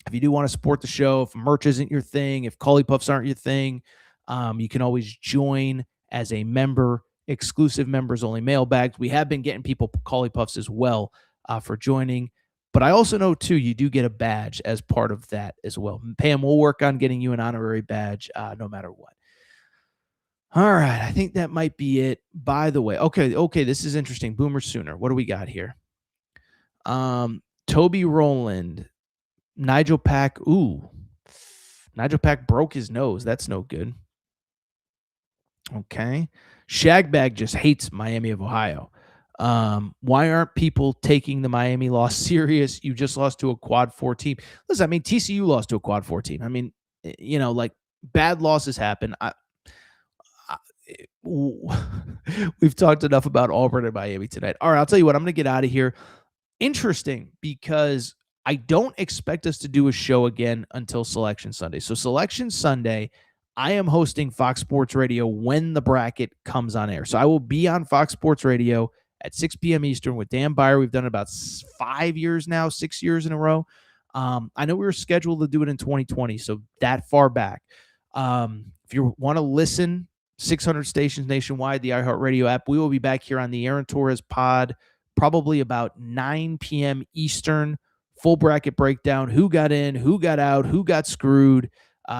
if you do want to support the show, if merch isn't your thing, if Collie Puffs aren't your thing, you can always join as a member, exclusive members only mailbags. We have been getting people Collie Puffs as well for joining. But I also know, too, you do get a badge as part of that as well. Pam, we'll work on getting you an honorary badge no matter what. All right, I think that might be it. By the way, okay, this is interesting. Boomer Sooner. What do we got here? Toby Rowland, Nigel Pack. Ooh, Nigel Pack broke his nose. That's no good. Okay. Shagbag just hates Miami of Ohio. Why aren't people taking the Miami loss serious? You just lost to a quad 4 team. Listen, I mean, TCU lost to a quad 4 team. I mean, like bad losses happen. We've talked enough about Auburn and Miami tonight. All right, I'll tell you what, I'm going to get out of here. Interesting, because I don't expect us to do a show again until Selection Sunday. So Selection Sunday, I am hosting Fox Sports Radio when the bracket comes on air. So I will be on Fox Sports Radio at 6 p.m. Eastern with Dan Byer. We've done it about 5 years now, 6 years in a row. I know we were scheduled to do it in 2020, so that far back. If you want to listen, 600 stations nationwide, the iHeartRadio app, we will be back here on the Aaron Torres pod probably about 9 p.m. Eastern. Full bracket breakdown, who got in, who got out, who got screwed.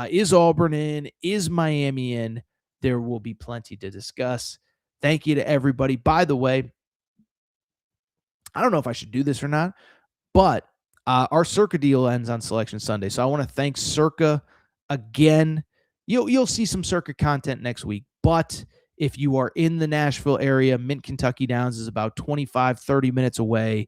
Is Auburn in? Is Miami in? There will be plenty to discuss. Thank you to everybody. By the way, I don't know if I should do this or not, but our Circa deal ends on Selection Sunday. So I want to thank Circa again. You'll see some Circa content next week, but if you are in the Nashville area, Mint Kentucky Downs is about 25, 30 minutes away.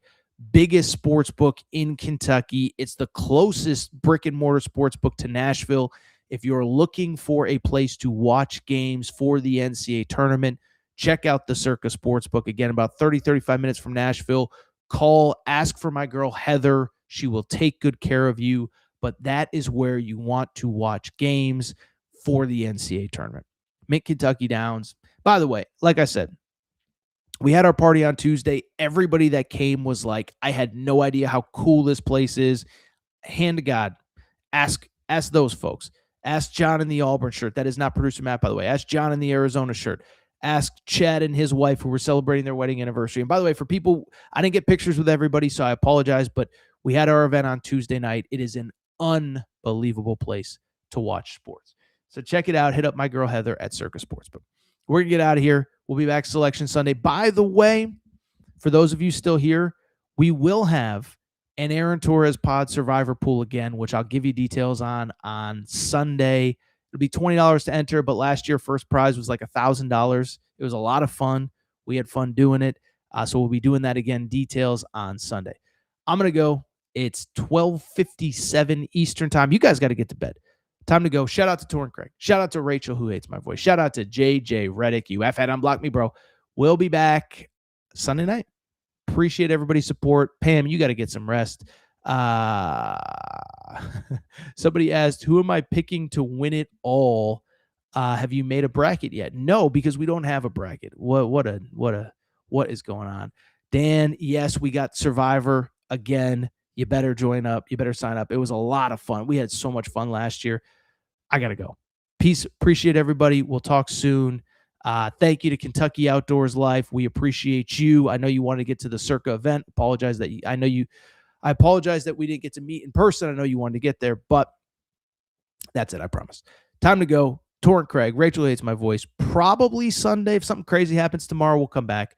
Biggest sports book in Kentucky. It's the closest brick and mortar sports book to Nashville. If you're looking for a place to watch games for the NCAA tournament, check out the Circa Sportsbook. Again, about 30, 35 minutes from Nashville. Call, ask for my girl Heather. She will take good care of you. But that is where you want to watch games for the NCAA tournament. Mint Kentucky Downs. By the way, like I said, we had our party on Tuesday. Everybody that came was like, I had no idea how cool this place is. Hand to God, ask those folks. Ask John in the Auburn shirt. That is not producer Matt, by the way. Ask John in the Arizona shirt. Ask Chad and his wife, who were celebrating their wedding anniversary. And by the way, for people, I didn't get pictures with everybody, so I apologize, but we had our event on Tuesday night. It is an unbelievable place to watch sports. So check it out. Hit up my girl Heather at Circa Sportsbook. We're going to get out of here. We'll be back Selection Sunday. By the way, for those of you still here, we will have an Aaron Torres pod survivor pool again, which I'll give you details on Sunday. It'll be $20 to enter, but last year first prize was like $1,000. It was a lot of fun. We had fun doing it. So we'll be doing that again. Details on Sunday. I'm going to go. It's 12:57 Eastern time. You guys got to get to bed. Time to go. Shout out to Torrin Craig. Shout out to Rachel, who hates my voice. Shout out to JJ Reddick. You F-head, unblock me, bro. We'll be back Sunday night. Appreciate everybody's support. Pam, you got to get some rest. Somebody asked, who am I picking to win it all? Have you made a bracket yet? No, because we don't have a bracket. What is going on? Dan, yes, we got Survivor again. You better join up. You better sign up. It was a lot of fun. We had so much fun last year. I got to go. Peace. Appreciate everybody. We'll talk soon. Thank you to Kentucky Outdoors Life. We appreciate you. I know you wanted to get to the Circa event. I apologize that we didn't get to meet in person. I know you wanted to get there, but that's it. I promise. Time to go. Torrent Craig. Rachel hates my voice. Probably Sunday. If something crazy happens tomorrow, we'll come back.